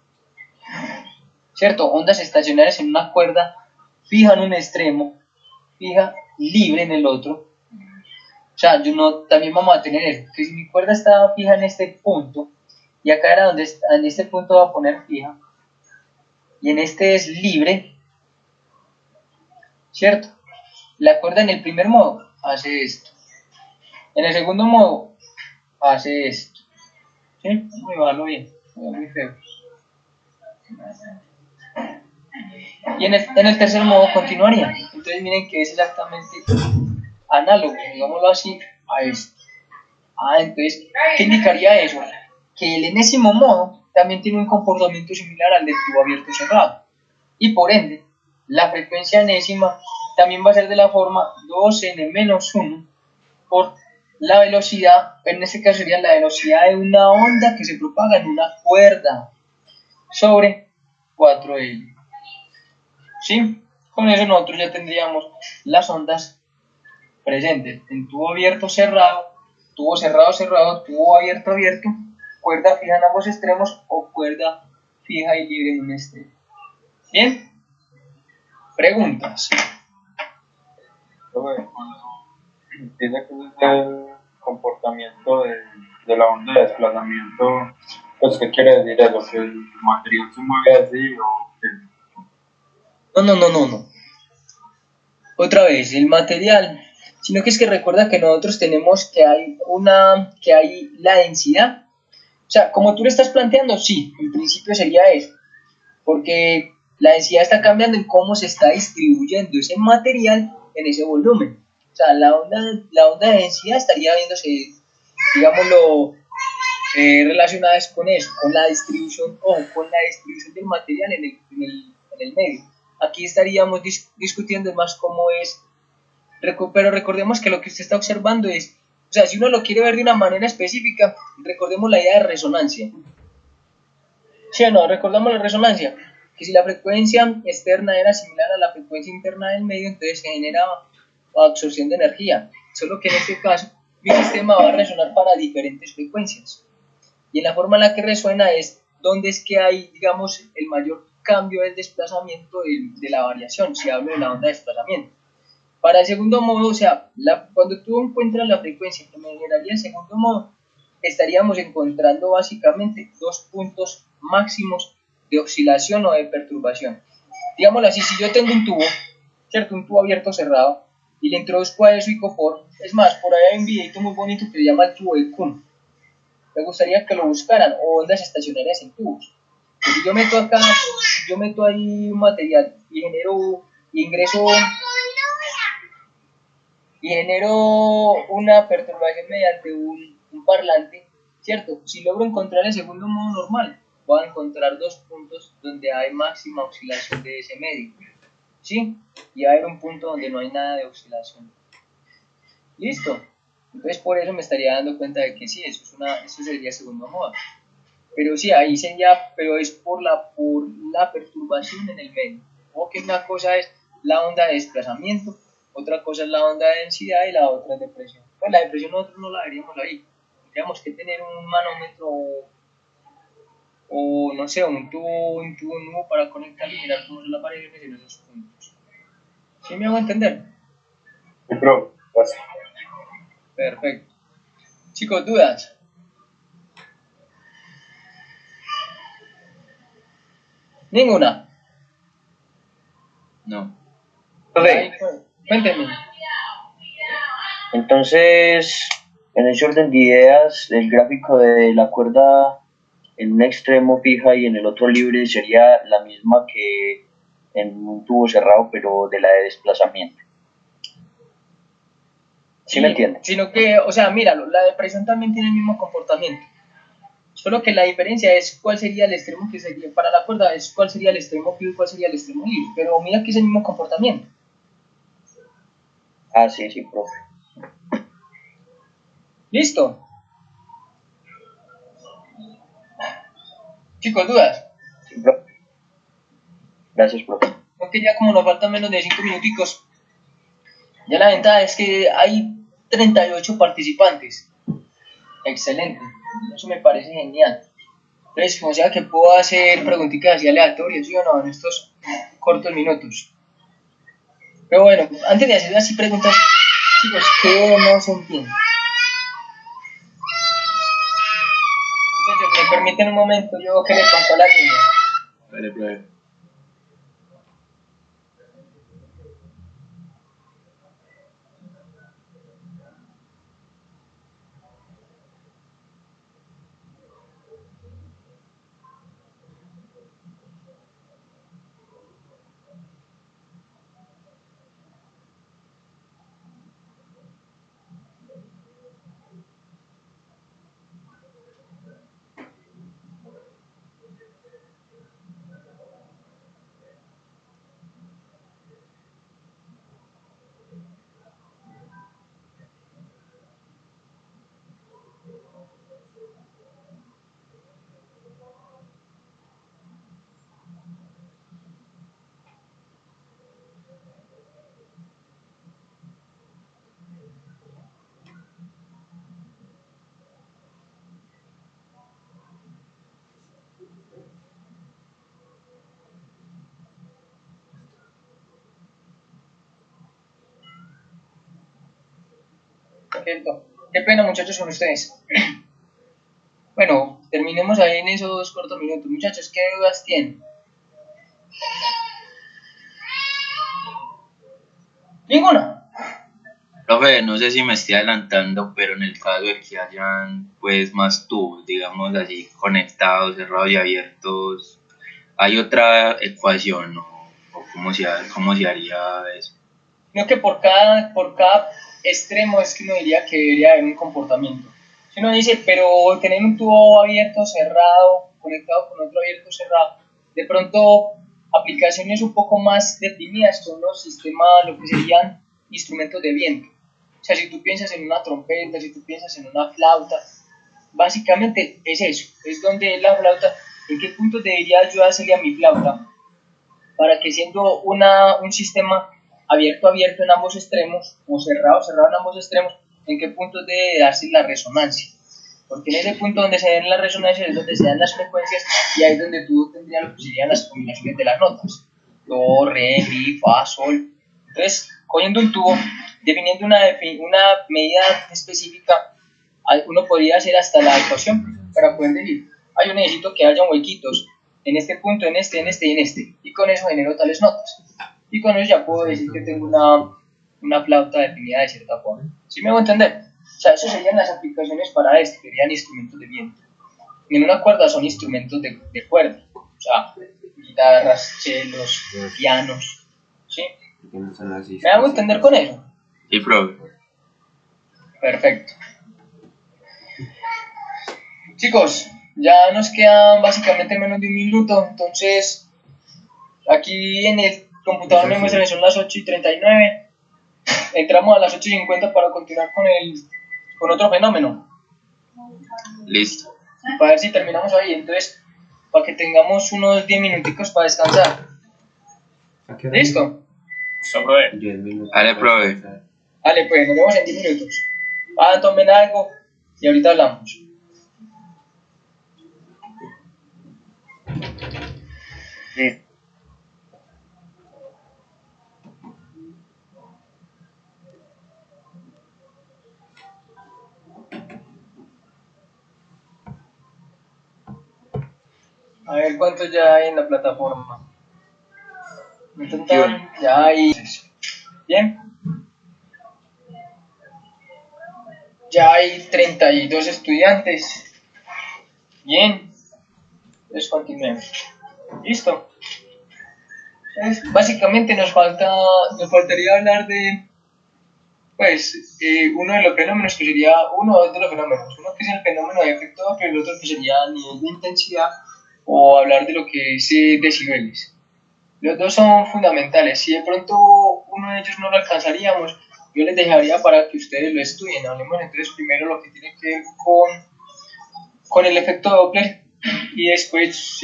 ¿cierto? Ondas estacionarias en una cuerda, fija en un extremo, fija libre en el otro. O sea, también vamos a tener esto, que si mi cuerda estaba fija en este punto, y acá era donde en este punto va a poner fija, y en este es libre, ¿cierto? La cuerda en el primer modo hace esto. En el segundo modo hace esto. ¿Sí? Voy a bajarlo bien, muy feo. Y en el tercer modo continuaría. Entonces miren que es exactamente análogo, digámoslo así, a esto. Entonces, ¿qué indicaría eso? Que el enésimo modo también tiene un comportamiento similar al del tubo abierto cerrado. Y por ende, la frecuencia enésima también va a ser de la forma 2n menos 1 por la velocidad, en este caso sería la velocidad de una onda que se propaga en una cuerda sobre 4L. ¿Sí? Con eso nosotros ya tendríamos las ondas presentes en tubo abierto cerrado, tubo cerrado cerrado, tubo abierto abierto, cuerda fija en ambos extremos o cuerda fija y libre en un extremo. ¿Bien? Preguntas.
Profe, cuando dice que ese es el comportamiento de la onda de desplazamiento, pues ¿qué quiere decir eso? ¿Que el material se mueve así o qué?
No. Otra vez, el material. Sino que es que recuerda que nosotros tenemos que hay la densidad. O sea, como tú lo estás planteando, sí, en principio sería eso. Porque la densidad está cambiando en cómo se está distribuyendo ese material en ese volumen. O sea, la onda de densidad estaría viéndose, digámoslo, relacionadas con eso, con la distribución o con la distribución del material en el medio. Aquí estaríamos discutiendo más cómo es, pero recordemos que lo que usted está observando es, o sea, si uno lo quiere ver de una manera específica, recordemos la idea de resonancia. ¿Sí o no? Recordamos la resonancia, que si la frecuencia externa era similar a la frecuencia interna del medio, entonces se generaba absorción de energía, solo que en este caso mi sistema va a resonar para diferentes frecuencias. Y en la forma en la que resuena es donde es que hay, digamos, el mayor cambio del desplazamiento de la variación, si hablo de la onda de desplazamiento. Para el segundo modo, o sea, cuando tú encuentras la frecuencia que me generaría el segundo modo, estaríamos encontrando básicamente dos puntos máximos de oscilación o de perturbación. Digámoslo así, si yo tengo un tubo, ¿cierto? Un tubo abierto cerrado, y le introduzco a eso icopor, es más, por ahí hay un videito muy bonito que se llama el tubo de Kuhn. Me gustaría que lo buscaran, o ondas estacionarias en tubos. Pues si yo meto acá, yo meto ahí un material y genero una perturbación mediante un parlante, ¿cierto? Si logro encontrar el segundo modo normal, voy a encontrar dos puntos donde hay máxima oscilación de ese medio, ¿sí? Y va a haber un punto donde no hay nada de oscilación. ¿Listo? Entonces por eso me estaría dando cuenta de que sí, eso sería segundo modo. Pero sí, ahí sería, pero es por la perturbación en el medio. O que una cosa es la onda de desplazamiento, otra cosa es la onda de densidad y la otra es depresión. Pues la depresión nosotros no la veríamos ahí. Tendríamos que tener un manómetro o no sé, un tubo nuevo para conectar y mirar cómo son las variaciones en esos puntos. ¿Sí me hago entender?
Sí, profe, gracias.
Perfecto. Chicos, ¿dudas? Ninguna.
No.
Ahí, pues, cuéntenme.
Entonces, en ese orden de ideas, el gráfico de la cuerda en un extremo fija y en el otro libre sería la misma que en un tubo cerrado, pero de la de desplazamiento. ¿Sí me entiende?
Sino que, o sea, míralo, la depresión también tiene el mismo comportamiento. Solo que la diferencia es cuál sería el extremo que sería, para la cuerda es cuál sería el extremo fijo y cuál sería el extremo libre. Pero mira que es el mismo comportamiento.
Ah, sí, sí, profe.
¿Listo? Chicos, ¿dudas?
Sí, profe. Gracias, profe.
Porque ya como nos faltan menos de 5 minuticos, ya la ventaja es que hay 38 participantes. Excelente. Eso me parece genial. Entonces, o sea que puedo hacer preguntitas así aleatorias, ¿sí o no? En estos cortos minutos. Pero bueno, antes de hacer así preguntas, chicos, ¿qué no se entiende? Muchachos, me permiten un momento, yo que le paso a la niña.
Vale, profe.
Perfecto. Qué pena, muchachos, con ustedes. Bueno, terminemos ahí en esos cortos minutos. Muchachos, ¿qué dudas tienen? ¿Ninguna?
Profe, no sé si me estoy adelantando, pero en el caso de que hayan pues más tubos, digamos así, conectados, cerrados y abiertos, ¿hay otra ecuación o cómo se haría eso?
No, que por cada extremo es que uno diría que debería haber un comportamiento. Si uno dice, pero tener un tubo abierto, cerrado, conectado con otro abierto, cerrado, de pronto aplicaciones un poco más definidas con unos sistemas, lo que serían instrumentos de viento. O sea, si tú piensas en una trompeta, si tú piensas en una flauta, básicamente es eso, es donde la flauta, en qué punto debería ayudarse a mi flauta, para que siendo un sistema abierto en ambos extremos, o cerrado en ambos extremos, en qué punto debe darse la resonancia. Porque en ese punto donde se den las resonancias es donde se dan las frecuencias y ahí es donde tú tendrías lo que serían las combinaciones de las notas. Do, re, mi, fa, sol. Entonces, cogiendo un tubo, definiendo una medida específica, uno podría hacer hasta la ecuación para poder decir, yo necesito que haya huequitos en este punto, en este y en este. Y con eso genero tales notas. Y con eso ya puedo decir que tengo una flauta definida de cierta forma. ¿Sí me hago entender? O sea, eso serían las aplicaciones para esto, que serían instrumentos de viento. Y en una cuerda son instrumentos de cuerda. O sea, guitarras, chelos, pianos. ¿Sí? ¿Me hago entender con eso?
Sí, profe.
Perfecto. Chicos, ya nos quedan básicamente menos de un minuto, entonces aquí en el computador me muestra que son las 8:39. Entramos a las 8:50 para continuar con otro fenómeno.
Listo.
Para ver si terminamos ahí, entonces, para que tengamos unos 10 minuticos para descansar. ¿Listo?
Profe.
10 minutos.
Dale, profe.
Vale, pues nos vemos en 10 minutos. Tomen algo y ahorita hablamos.
Listo.
A ver cuántos ya hay en la plataforma. Ya hay. Bien. Ya hay 32 estudiantes. Bien. Entonces continuemos. Listo. Entonces, básicamente nos faltaría hablar de, pues, uno de los fenómenos que sería, uno o dos de los fenómenos. Uno que es el fenómeno de efecto Doppler, el otro que sería nivel de intensidad, o hablar de lo que es decibeles. Los dos son fundamentales. Si de pronto uno de ellos no lo alcanzaríamos, yo les dejaría para que ustedes lo estudien. Hablemos entonces primero lo que tiene que ver con el efecto Doppler y después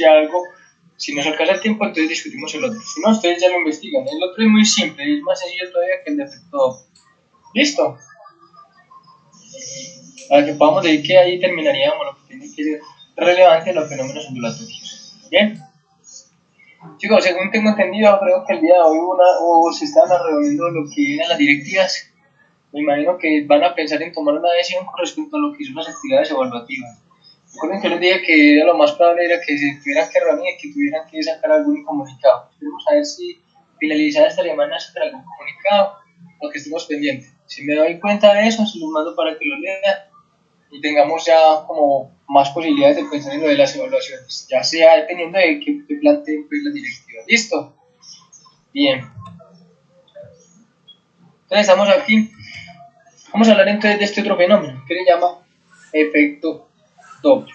si nos alcanza el tiempo, entonces discutimos el otro. Si no, ustedes ya lo investigan. El otro es muy simple, es más sencillo todavía que el de efecto Doppler. ¿Listo? Para que podamos decir que ahí terminaríamos lo que tiene que ser relevante en los fenómenos ondulatorios. ¿Bien? Chicos, según tengo entendido, creo que el día de hoy se están reuniendo lo que eran las directivas. Me imagino que van a pensar en tomar una decisión con respecto a lo que son las actividades evaluativas. Recuerden que les dije que lo más probable era que se tuvieran que reunir y que tuvieran que sacar algún comunicado. Esperemos a ver si finalizada esta semana sacar algún comunicado, lo que estemos pendientes. Si me doy cuenta de eso, se los mando para que lo lean y tengamos ya como más posibilidades de pensar en lo de las evaluaciones, ya sea dependiendo de qué planteen pues, las directivas. ¿Listo? Bien. Entonces estamos aquí. Vamos a hablar entonces de este otro fenómeno que se llama efecto Doppler.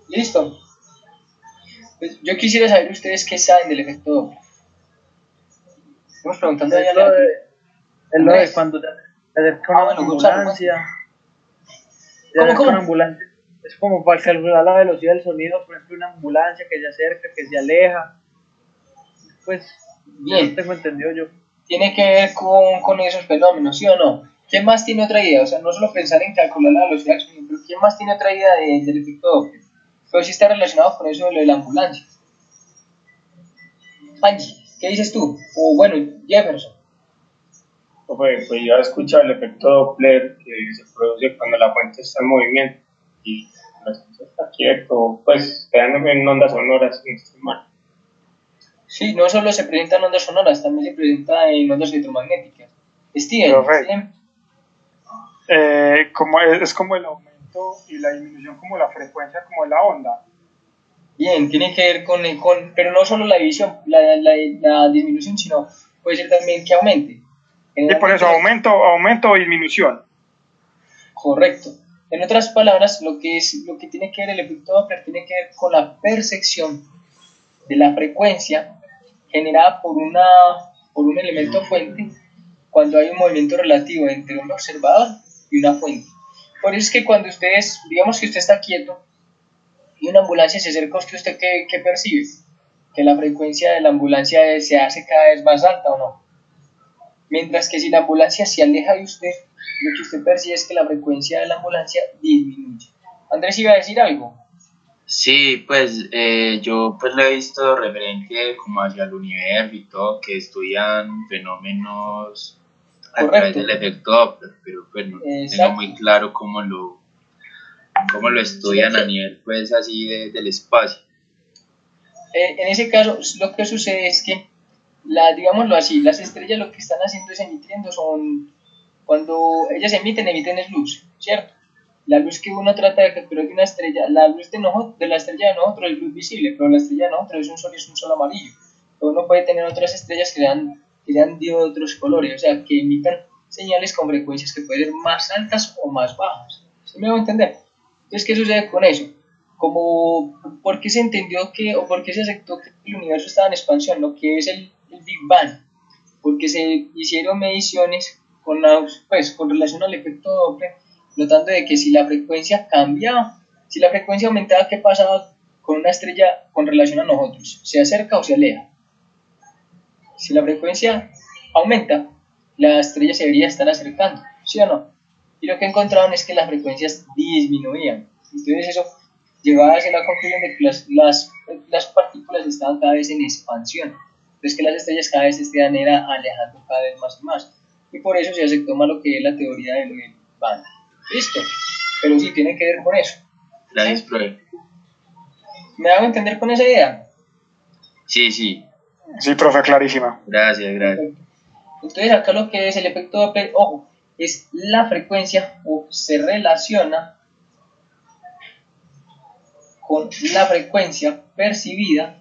¿Listo? Pues yo quisiera saber ustedes qué saben del efecto Doppler. Estamos preguntando
Es lo de cuando te acerca una ambulancia.
¿Cómo?
Una ambulancia. Es como para calcular la velocidad del sonido, por ejemplo, una ambulancia que se acerca, que se aleja. Pues,
bien,
no tengo entendido yo.
Tiene que ver con esos fenómenos, ¿sí o no? ¿Quién más tiene otra idea? O sea, no solo pensar en calcular la velocidad del sonido, pero ¿quién más tiene otra idea del efecto Doppler? Pero sí está relacionado con eso de lo de la ambulancia. Angie. ¿Qué dices tú? O bueno, Jefferson.
Pues yo he escuchado el efecto Doppler que se produce cuando la fuente está en movimiento y la fuente está quieto, pues quedan en ondas sonoras, no estoy mal.
Sí, no solo se presenta en ondas sonoras, también se presenta en ondas electromagnéticas. Steven,
como es como el aumento y la disminución, como la frecuencia, como de la onda.
Bien, tiene que ver pero no solo la división, la disminución, sino puede ser también que aumente.
Y por eso aumento o disminución.
Correcto. En otras palabras, lo que tiene que ver el efecto Doppler tiene que ver con la percepción de la frecuencia generada por un elemento fuente cuando hay un movimiento relativo entre un observador y una fuente. Por eso es que cuando digamos que usted está quieto y una ambulancia se acerca a usted, ¿qué percibe? Que la frecuencia de la ambulancia se hace cada vez más alta, ¿o no? Mientras que si la ambulancia se aleja de usted, lo que usted percibe es que la frecuencia de la ambulancia disminuye. Andrés, ¿iba a decir algo?
Sí, pues yo pues lo he visto referente como hacia el universo y todo, que estudian fenómenos a través del efecto Doppler, pero pues no tengo muy claro cómo lo estudian a nivel pues así del espacio.
En ese caso, lo que sucede es que, digámoslo así, las estrellas lo que están haciendo es emitiendo, cuando ellas emiten es luz, ¿cierto? La luz que uno trata de capturar de una estrella, la luz de la estrella de nosotros es luz visible, pero la estrella de nosotros es un sol amarillo. Pero uno puede tener otras estrellas que dan de otros colores, o sea, que emitan señales con frecuencias que pueden ser más altas o más bajas. ¿Sí me va a entender? Entonces, ¿qué sucede con eso? ¿Por qué se entendió o por qué se aceptó que el universo estaba en expansión, lo que es el Big Bang? Porque se hicieron mediciones con relación al efecto Doppler, notando de que si la frecuencia cambiaba, si la frecuencia aumentaba, ¿qué pasaba con una estrella con relación a nosotros? ¿Se acerca o se aleja? Si la frecuencia aumenta, la estrella se debería estar acercando, ¿sí o no? Y lo que encontraron es que las frecuencias disminuían. Entonces eso llevaba a la conclusión de que las partículas estaban cada vez en expansión. Entonces que las estrellas cada vez se estaban alejando cada vez más y más. Y por eso se aceptó más lo que es la teoría del Big Bang. Listo. Pero sí, tiene que ver con eso.
Gracias, profe.
¿Me hago entender con esa idea?
Sí, sí.
Sí, profe, clarísima.
Gracias.
Entonces acá lo que es el efecto Doppler, ojo, es la frecuencia o se relaciona con la frecuencia percibida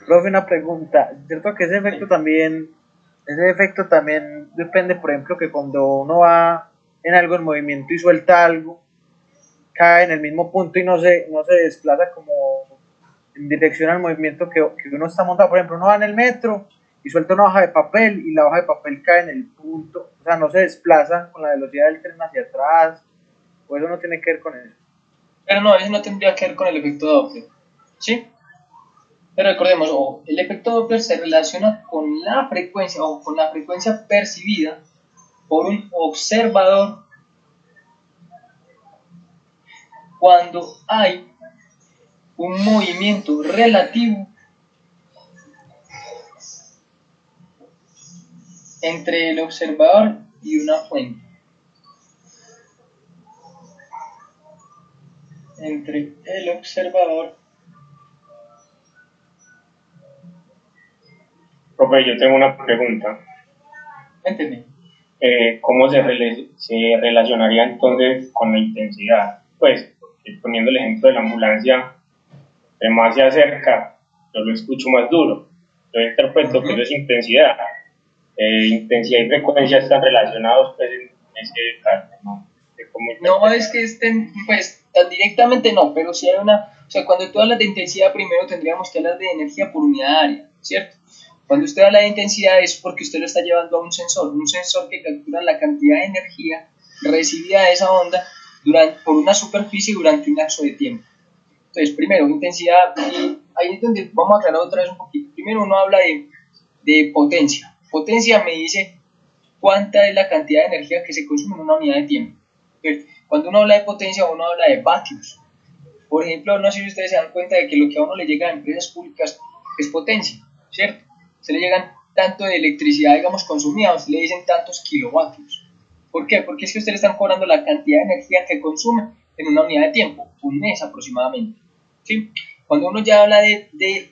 Profe, una pregunta. ¿Cierto que ese efecto también depende, por ejemplo, que cuando uno va en algo en movimiento y suelta algo, cae en el mismo punto y no se desplaza como en dirección al movimiento que uno está montado? Por ejemplo, uno va en el metro y suelta una hoja de papel y la hoja de papel cae en el punto, o sea, no se desplaza con la velocidad del tren hacia atrás, o eso no tiene que ver con eso.
Pero no, eso no tendría que ver con el efecto Doppler, ¿sí? Pero recordemos, el efecto Doppler se relaciona con la frecuencia percibida por un observador cuando hay un movimiento relativo entre el observador y una fuente. Entre el observador.
Profe, yo tengo una pregunta.
Cuénteme.
¿Cómo se relacionaría entonces con la intensidad? Pues, poniendo el ejemplo de la ambulancia, entre más se acerca, yo lo escucho más duro. Yo interpreto que eso es intensidad. Intensidad y frecuencia están relacionados pues, en ese caso, ¿no?
No es que estén, pues, tan directamente no, pero sí hay o sea, cuando tú hablas de intensidad, primero tendríamos que hablar de energía por unidad área, ¿cierto? Cuando usted habla de intensidad es porque usted lo está llevando a un sensor que captura la cantidad de energía recibida de esa onda por una superficie durante un lapso de tiempo. Entonces, primero, intensidad, y ahí es donde vamos a aclarar otra vez un poquito. Primero uno habla de potencia. Potencia me dice cuánta es la cantidad de energía que se consume en una unidad de tiempo. Entonces, cuando uno habla de potencia, uno habla de vatios. Por ejemplo, no sé si ustedes se dan cuenta de que lo que a uno le llega a empresas públicas es potencia, ¿cierto? Se le llegan tanto de electricidad, digamos, consumida, o se le dicen tantos kilovatios. ¿Por qué? Porque es que ustedes le están cobrando la cantidad de energía que consume en una unidad de tiempo, un mes aproximadamente, ¿sí? Cuando uno ya habla de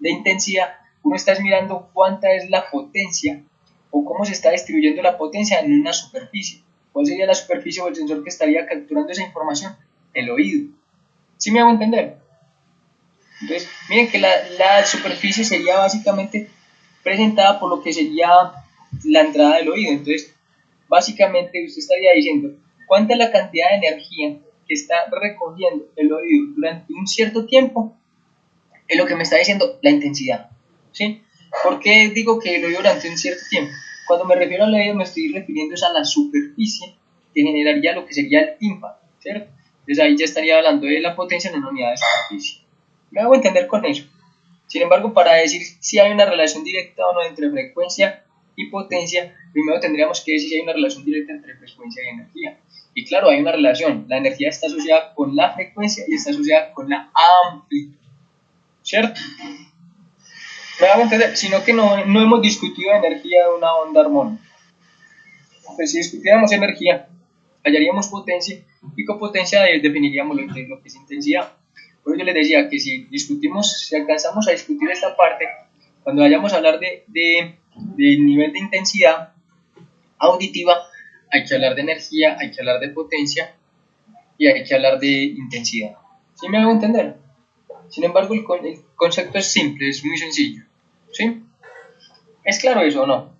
intensidad, uno está mirando cuánta es la potencia o cómo se está distribuyendo la potencia en una superficie. ¿Cuál sería la superficie o el sensor que estaría capturando esa información? El oído. ¿Sí me hago entender? Entonces, miren que la superficie sería básicamente presentada por lo que sería la entrada del oído. Entonces, básicamente usted estaría diciendo cuánta es la cantidad de energía que está recogiendo el oído durante un cierto tiempo, es lo que me está diciendo la intensidad, ¿sí? ¿Por qué digo que el oído durante un cierto tiempo? Cuando me refiero al oído me estoy refiriendo a la superficie que generaría lo que sería el tímpano, ¿cierto? Entonces ahí ya estaría hablando de la potencia en una unidad de superficie. Me hago entender con eso. Sin embargo, para decir si hay una relación directa o no entre frecuencia y potencia, primero tendríamos que decir si hay una relación directa entre frecuencia y energía. Y claro, hay una relación. La energía está asociada con la frecuencia y está asociada con la amplitud, ¿cierto? Me hago entender, sino que no hemos discutido energía de una onda armónica. Pues si discutiéramos energía, hallaríamos potencia y con potencia definiríamos lo que es intensidad. Por eso yo les decía que si alcanzamos a discutir esta parte, cuando vayamos a hablar de nivel de intensidad auditiva, hay que hablar de energía, hay que hablar de potencia y hay que hablar de intensidad. ¿Sí me hago entender? Sin embargo, el concepto es simple, es muy sencillo. ¿Sí? ¿Es claro eso o no?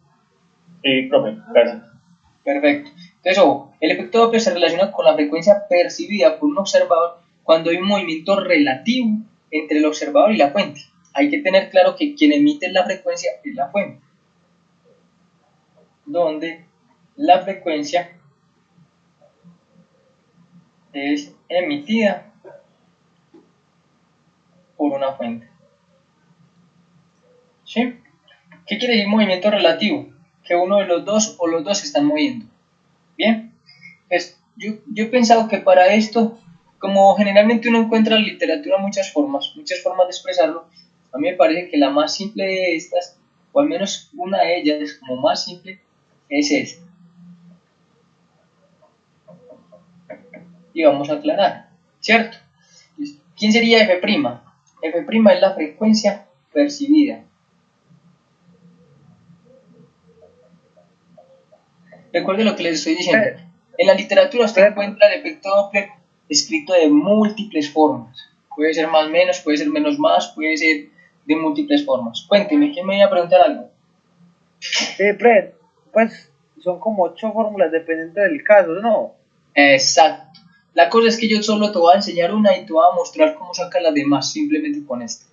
Sí, profe, gracias.
Perfecto. Entonces, el efecto Doppler se relaciona con la frecuencia percibida por un observador cuando hay un movimiento relativo entre el observador y la fuente. Hay que tener claro que quien emite la frecuencia es la fuente, donde la frecuencia es emitida por una fuente. ¿Sí? ¿Qué quiere decir movimiento relativo? Que uno de los dos o los dos se están moviendo. Bien, pues yo he pensado que para esto, como generalmente uno encuentra en la literatura muchas formas de expresarlo, a mí me parece que la más simple de estas, o al menos una de ellas como más simple, es esta. Y vamos a aclarar, ¿cierto? ¿Quién sería F'? F' es la frecuencia percibida. Recuerde lo que les estoy diciendo. En la literatura usted encuentra el efecto Doppler escrito de múltiples formas. Puede ser más menos, puede ser menos más, puede ser de múltiples formas. Cuénteme, ¿quién me iba a preguntar algo?
Fred, pues son como 8 fórmulas dependiendo del caso, ¿no?
Exacto. La cosa es que yo solo te voy a enseñar una y te voy a mostrar cómo sacar las demás simplemente con esta,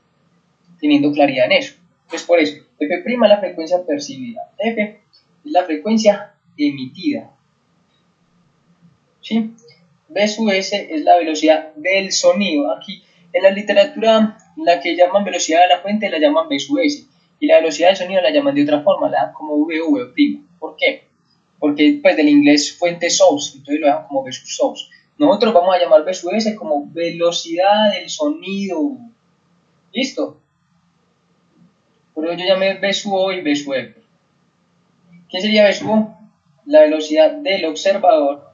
teniendo claridad en eso. Pues por eso, F' es la frecuencia percibida, F es la frecuencia emitida, ¿sí? B sub S es la velocidad del sonido. Aquí en la literatura la que llaman velocidad de la fuente la llaman B sub S y la velocidad del sonido la llaman de otra forma, la dan como V o V'. ¿Por qué? Porque pues del inglés fuente source, entonces lo dejan como B sub source. Nosotros vamos a llamar B sub S como velocidad del sonido. ¿Listo? Por eso yo llamé B sub O y B sub F. ¿Qué sería B sub O? La velocidad del observador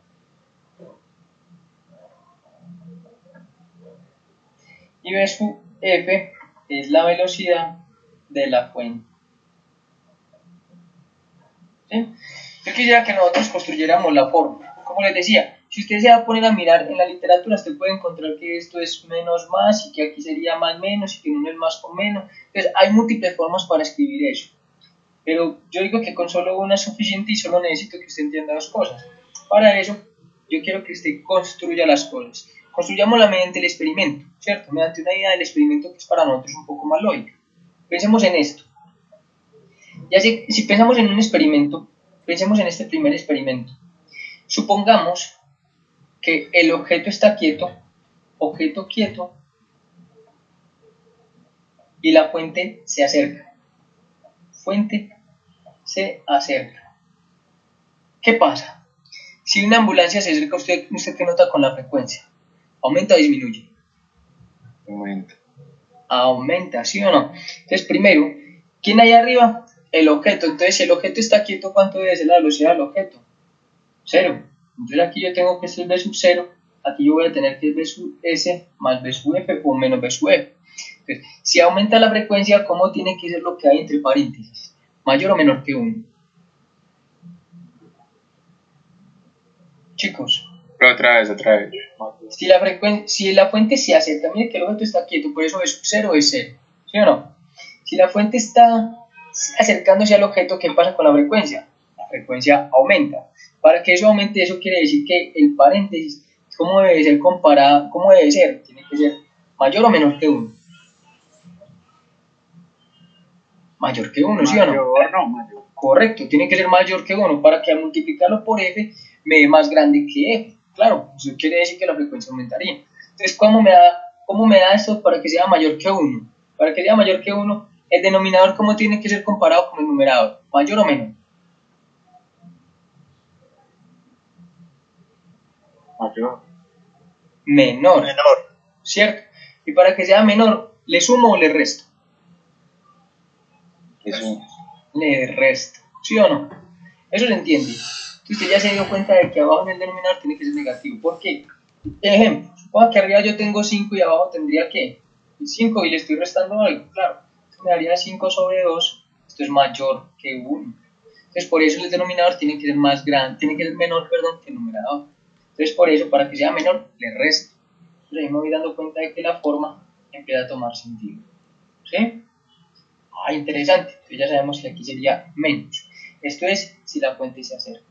y B sub F es la velocidad de la fuente. ¿Sí? Yo quisiera que nosotros construyéramos la fórmula. Como les decía, si usted se va a poner a mirar en la literatura, usted puede encontrar que esto es menos más y que aquí sería más menos y que uno es más con menos. Entonces hay múltiples formas para escribir eso. Pero yo digo que con solo una es suficiente y solo necesito que usted entienda dos cosas. Para eso, yo quiero que usted construya las cosas. Construyámosla mediante el experimento, ¿cierto? Mediante una idea del experimento que es para nosotros un poco más lógica. Pensemos en esto. Ya si pensamos en un experimento, pensemos en este primer experimento. Supongamos que el objeto está quieto, y la fuente se acerca. Fuente se acerca. ¿Qué pasa? Si una ambulancia se acerca, ¿usted qué nota con la frecuencia? ¿Aumenta o disminuye?
Aumenta.
Aumenta, ¿sí o no? Entonces, primero, ¿quién hay arriba? El objeto. Entonces, si el objeto está quieto, ¿cuánto debe ser la velocidad del objeto? 0. Entonces, aquí yo tengo que este es v sub 0. Aquí yo voy a tener que es v sub s más v sub f o menos v sub f. Entonces, si aumenta la frecuencia, ¿cómo tiene que ser lo que hay entre paréntesis? ¿Mayor o menor que 1? Chicos.
Otra vez.
Si la fuente se acerca, mire que el objeto está quieto, por eso v sub 0 es 0. ¿Sí o no? Si la fuente está acercándose al objeto, ¿qué pasa con la frecuencia? La frecuencia aumenta. Para que eso aumente, eso quiere decir que el paréntesis, ¿cómo debe ser comparado? ¿Cómo debe ser? Tiene que ser mayor o menor que 1. Mayor que 1, ¿sí o no?
Mayor.
Correcto, tiene que ser mayor que 1 para que al multiplicarlo por f me dé más grande que f. Claro, eso quiere decir que la frecuencia aumentaría. Entonces, ¿cómo me da esto para que sea mayor que 1? Para que sea mayor que 1, el denominador, ¿cómo tiene que ser comparado con el numerador? ¿Mayor o menor?
Mayor.
Menor. ¿Cierto? Y para que sea menor, ¿le sumo o le resto?
Eso.
Le resto. ¿Sí o no? Eso se entiende. Entonces usted ya se dio cuenta de que abajo en el denominador tiene que ser negativo. ¿Por qué? Ejemplo, supongo que arriba yo tengo 5 y abajo tendría ¿qué? 5 y le estoy restando algo. Claro, esto me daría 5 sobre 2. Esto es mayor que 1. Entonces por eso el denominador tiene que ser más grande, tiene que ser menor, perdón, que el numerador. Entonces por eso, para que sea menor, le resto. Entonces ahí me voy dando cuenta de que la forma empieza a tomar sentido. ¿Sí? Ah, interesante. Entonces ya sabemos que aquí sería menos. Esto es si la fuente se acerca.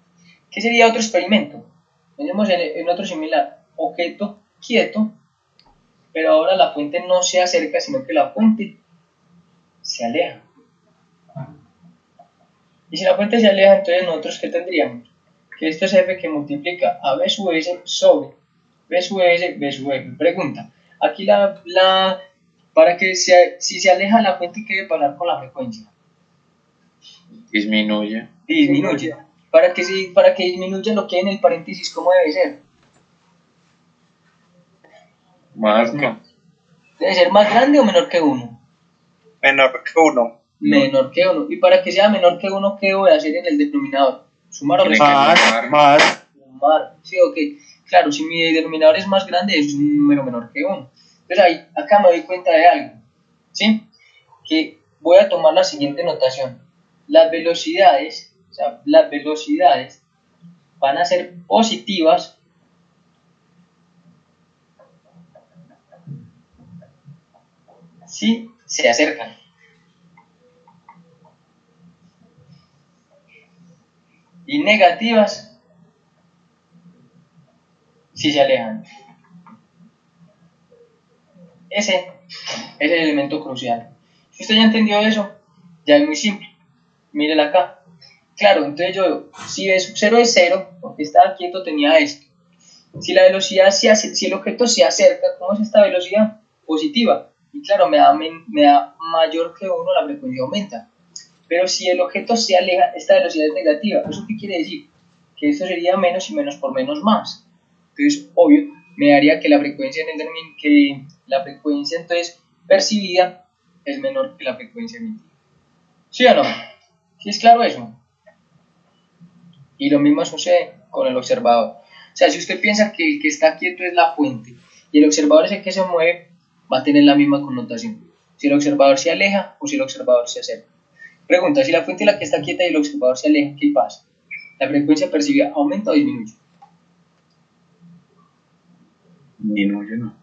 ¿Qué sería otro experimento? Tenemos en otro similar, objeto quieto, pero ahora la fuente no se acerca, sino que la fuente se aleja. Y si la fuente se aleja, entonces nosotros ¿qué tendríamos? Que esto es f que multiplica a v sub s sobre v sub s, v sub f. Pregunta, aquí para que si se aleja la fuente, ¿qué debe pasar con la frecuencia?
Disminuye.
Disminuye. Para que disminuya lo que hay en el paréntesis, ¿cómo debe ser?
Más, ¿no?
¿Debe ser más grande o menor que 1?
Menor que 1.
Menor que 1. Y para que sea menor que 1, ¿qué voy a hacer en el denominador? ¿Sumar o
Tiene que
restar?
Más.
Sumar. Sí, ok. Claro, si mi denominador es más grande, es un número menor que 1. Entonces acá me doy cuenta de algo. ¿Sí? Que voy a tomar la siguiente notación. Las velocidades van a ser positivas si se acercan. Y negativas si se alejan. Ese es el elemento crucial. Si usted ya entendió eso, ya es muy simple. Mírela acá. Claro, entonces si v sub 0 es 0, porque estaba quieto tenía esto. Si la velocidad si el objeto se acerca, ¿cómo es esta velocidad? Positiva. Y claro, me da mayor que 1, la frecuencia aumenta. Pero si el objeto se aleja, esta velocidad es negativa. ¿Eso qué quiere decir? Que esto sería menos y menos por menos más. Entonces, obvio, me daría que la frecuencia entonces percibida es menor que la frecuencia emitida. ¿Sí o no? ¿Sí es claro eso? Y lo mismo sucede con el observador. O sea, si usted piensa que el que está quieto es la fuente y el observador es el que se mueve, va a tener la misma connotación. Si el observador se aleja o si el observador se acerca. Pregunta, si la fuente es la que está quieta y el observador se aleja, ¿qué pasa? ¿La frecuencia percibida aumenta o disminuye?
Disminuye, ¿no?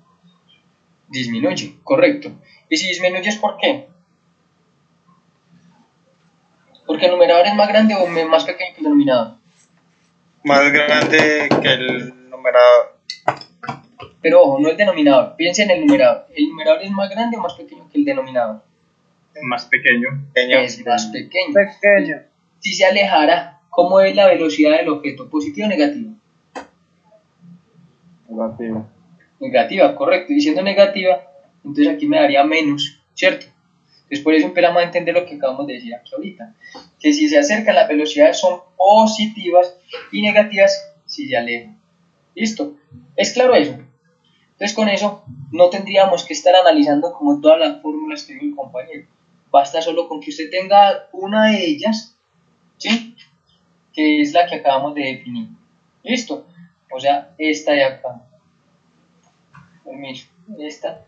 Disminuye, correcto. ¿Y si disminuye es por qué? ¿Porque el numerador es más grande o más pequeño que el denominador?
Más grande que el numerador.
Pero ojo, no el denominador, piensa en el numerador. ¿El numerador es más grande o más pequeño que el denominador?
Más pequeño.
Es más pequeño. Si se alejara, ¿cómo es la velocidad del objeto? ¿Positiva o negativa?
Negativa.
Negativa, correcto. Y siendo negativa, entonces aquí me daría menos, ¿cierto? Entonces por eso empezamos a entender lo que acabamos de decir aquí ahorita. Que si se acercan, las velocidades son positivas y negativas si se alejan. ¿Listo? ¿Es claro eso? Entonces con eso no tendríamos que estar analizando como todas las fórmulas que dio el compañero. Basta solo con que usted tenga una de ellas, ¿sí? Que es la que acabamos de definir. ¿Listo? O sea, esta de acá. Permiso. Esta,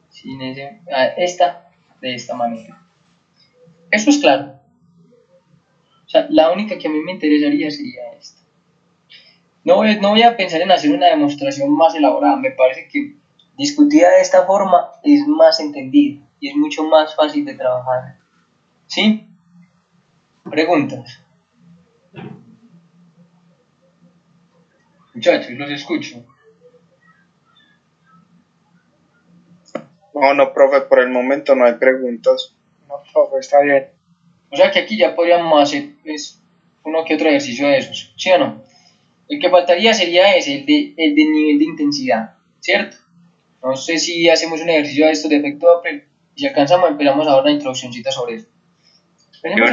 sin ese, esta de esta manera. Eso es claro. O sea, la única que a mí me interesaría sería esta. No voy a pensar en hacer una demostración más elaborada. Me parece que discutida de esta forma es más entendida y es mucho más fácil de trabajar. ¿Sí? Preguntas. Muchachos, los escucho.
No, profe, por el momento no hay preguntas.
No, profe, está bien.
O sea que aquí ya podríamos hacer uno que otro ejercicio de esos, ¿sí o no? El que faltaría sería ese, el de nivel de intensidad, ¿cierto? No sé si hacemos un ejercicio de estos de efecto Doppler y si alcanzamos empezamos a dar una introduccióncita sobre eso. Veremos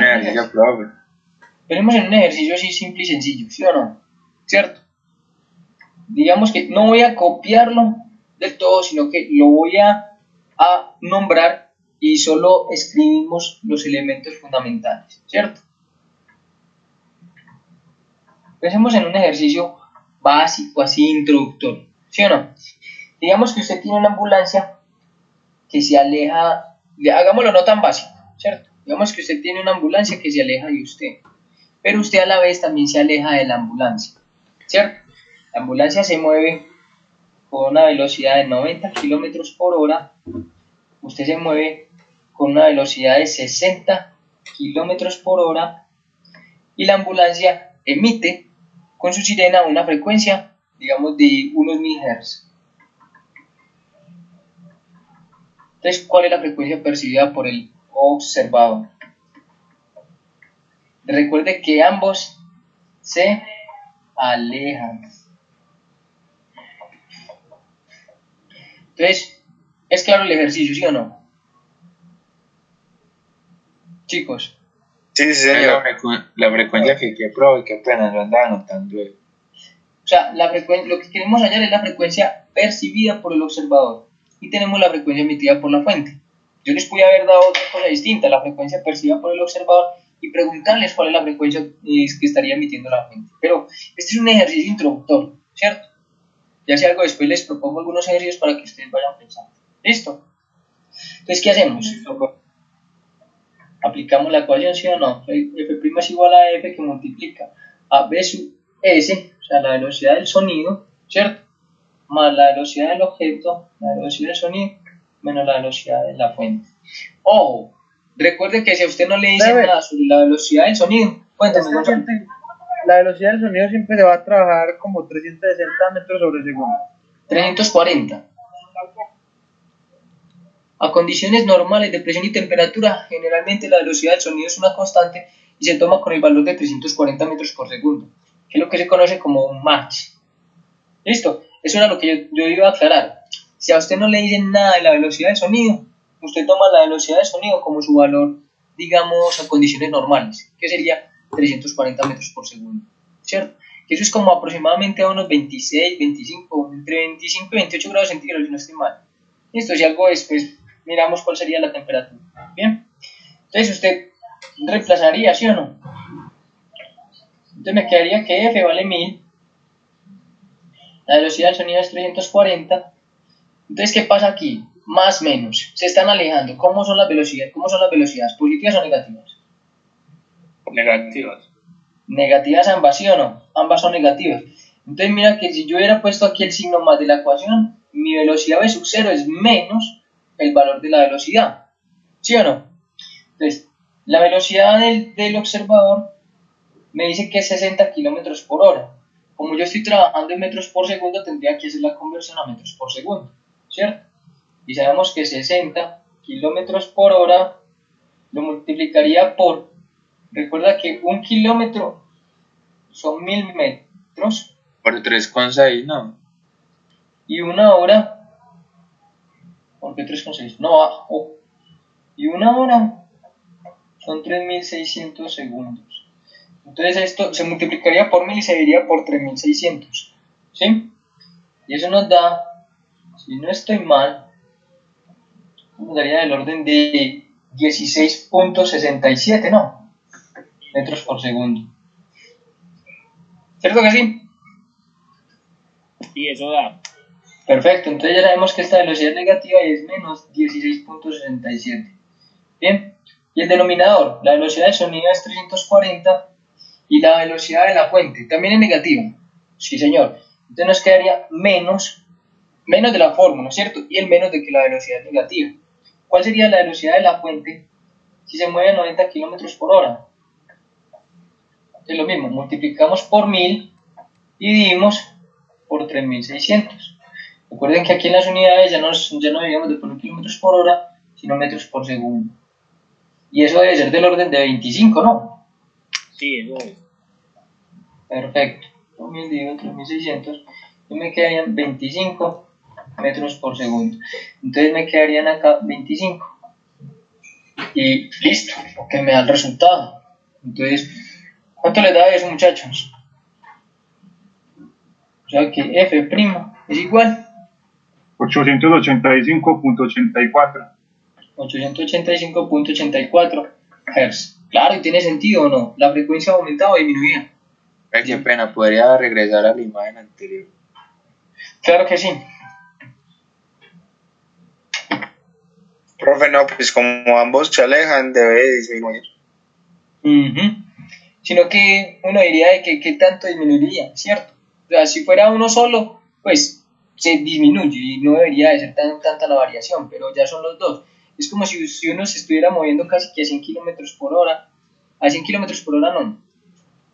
en un ejercicio así simple y sencillo, ¿sí o no? ¿Cierto? Digamos que no voy a copiarlo del todo, sino que lo voy a nombrar y solo escribimos los elementos fundamentales, ¿cierto? Pensemos en un ejercicio básico, así introductorio, ¿sí o no? Digamos que usted tiene una ambulancia que se aleja, hagámoslo no tan básico, ¿cierto? Digamos que usted tiene una ambulancia que se aleja de usted, pero usted a la vez también se aleja de la ambulancia, ¿cierto? La ambulancia se mueve con una velocidad de 90 kilómetros por hora, usted se mueve con una velocidad de 60 kilómetros por hora y la ambulancia emite con su sirena una frecuencia, digamos, de unos 1000 Hz. Entonces, ¿cuál es la frecuencia percibida por el observador? Recuerde que ambos se alejan. Entonces, ¿es claro el ejercicio, sí o no? Chicos.
Sí, señor.
La frecuencia que profe, que apenas lo andaba anotando.
O sea, lo que queremos hallar es la frecuencia percibida por el observador y tenemos la frecuencia emitida por la fuente. Yo les pude haber dado otra cosa distinta, la frecuencia percibida por el observador y preguntarles cuál es la frecuencia que estaría emitiendo la fuente. Pero este es un ejercicio introductorio, ¿cierto? Ya si algo después les propongo algunos ejercicios para que ustedes vayan pensando. ¿Listo? Entonces, ¿qué hacemos? Aplicamos la ecuación, ¿sí o no? F' es igual a F que multiplica a B sub S, o sea, la velocidad del sonido, ¿cierto? Más la velocidad del objeto, la velocidad del sonido, menos la velocidad de la fuente. Ojo, recuerde que si a usted no le dice nada sobre la velocidad del sonido, cuéntame, Gonzalo.
La velocidad del sonido siempre se va a trabajar como 360 metros sobre segundo.
340. A condiciones normales de presión y temperatura, generalmente la velocidad del sonido es una constante y se toma con el valor de 340 metros por segundo, que es lo que se conoce como un Mach. ¿Listo? Eso era lo que yo iba a aclarar. Si a usted no le dicen nada de la velocidad del sonido, usted toma la velocidad del sonido como su valor, digamos, a condiciones normales, que sería 340 metros por segundo, ¿cierto? Que eso es como aproximadamente a unos 26, 25, entre 25 y 28 grados centígrados, si no estoy mal. Listo, si algo después miramos cuál sería la temperatura. Bien, entonces usted reemplazaría, ¿sí o no? Entonces me quedaría que F vale 1000, la velocidad del sonido es 340. Entonces, ¿qué pasa aquí? Más o menos, se están alejando. ¿Cómo son las velocidades? ¿Cómo son las velocidades? ¿Positivas o negativas?
Negativas.
Negativas ambas, ¿sí o no? Ambas son negativas. Entonces mira que si yo hubiera puesto aquí el signo más de la ecuación, mi velocidad v sub 0 es menos el valor de la velocidad, ¿sí o no? Entonces, la velocidad del observador me dice que es 60 kilómetros por hora. Como yo estoy trabajando en metros por segundo, tendría que hacer la conversión a metros por segundo, ¿cierto? Y sabemos que 60 kilómetros por hora lo multiplicaría por, recuerda que 1 kilómetro son 1000 metros.
Por 3,6, ¿no?
Y una hora, ¿por qué 3,6? No, ojo. Y una hora son 3600 segundos. Entonces esto se multiplicaría por 1000 y se dividiría por 3600, ¿sí? Y eso nos da si no estoy mal, nos daría del orden de 16.67, ¿no? Metros por segundo. ¿Cierto que sí?
Sí, eso da.
Perfecto, entonces ya sabemos que esta velocidad es negativa y es menos 16.67. Bien, y el denominador, la velocidad del sonido es 340 y la velocidad de la fuente también es negativa. Sí, señor. Entonces nos quedaría menos de la fórmula, ¿cierto? Y el menos de que la velocidad es negativa. ¿Cuál sería la velocidad de la fuente si se mueve a 90 km por hora? Es lo mismo, multiplicamos por 1000 y dividimos por 3600. Recuerden que aquí en las unidades ya no debíamos de poner kilómetros por hora, sino metros por segundo. Y eso debe ser del orden de 25, ¿no?
Sí, eso es.
Perfecto. 1000 dividido 3600 y me quedarían 25 metros por segundo. Entonces me quedarían acá 25. Y listo, porque me da el resultado. Entonces, ¿cuánto les da eso, muchachos? O sea que F' es igual
885.84.
885.84 Hz. Claro, y tiene sentido o no. La frecuencia aumentaba o disminuía.
Qué pena, podría regresar a la imagen anterior.
Claro que sí.
Profe, no, pues como ambos se alejan, debe disminuir.
Sino que uno diría de que qué tanto disminuiría, ¿cierto? O sea, si fuera uno solo, pues se disminuye y no debería de ser tanta la variación, pero ya son los dos. Es como si uno se estuviera moviendo casi que a 100 km por hora. A 100 km por hora no.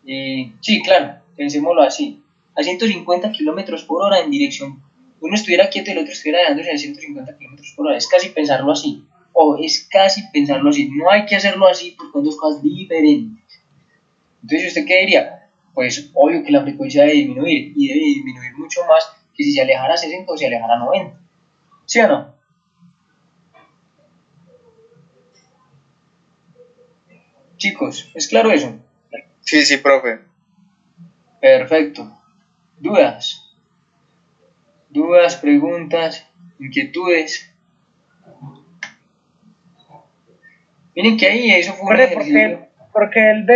Sí, claro, pensémoslo así. A 150 km por hora en dirección. Uno estuviera quieto y el otro estuviera dejándose a 150 km por hora. Es casi pensarlo así. Es casi pensarlo así. No hay que hacerlo así porque son dos cosas diferentes. Entonces, ¿usted qué diría? Pues obvio que la frecuencia debe disminuir y debe disminuir mucho más que si se alejara a 60 o se alejara a 90. ¿Sí o no? Chicos, ¿es claro eso?
Sí, profe.
Perfecto. ¿Dudas? ¿Dudas, preguntas, inquietudes? Miren que ahí eso fue un ejercicio.
Porque el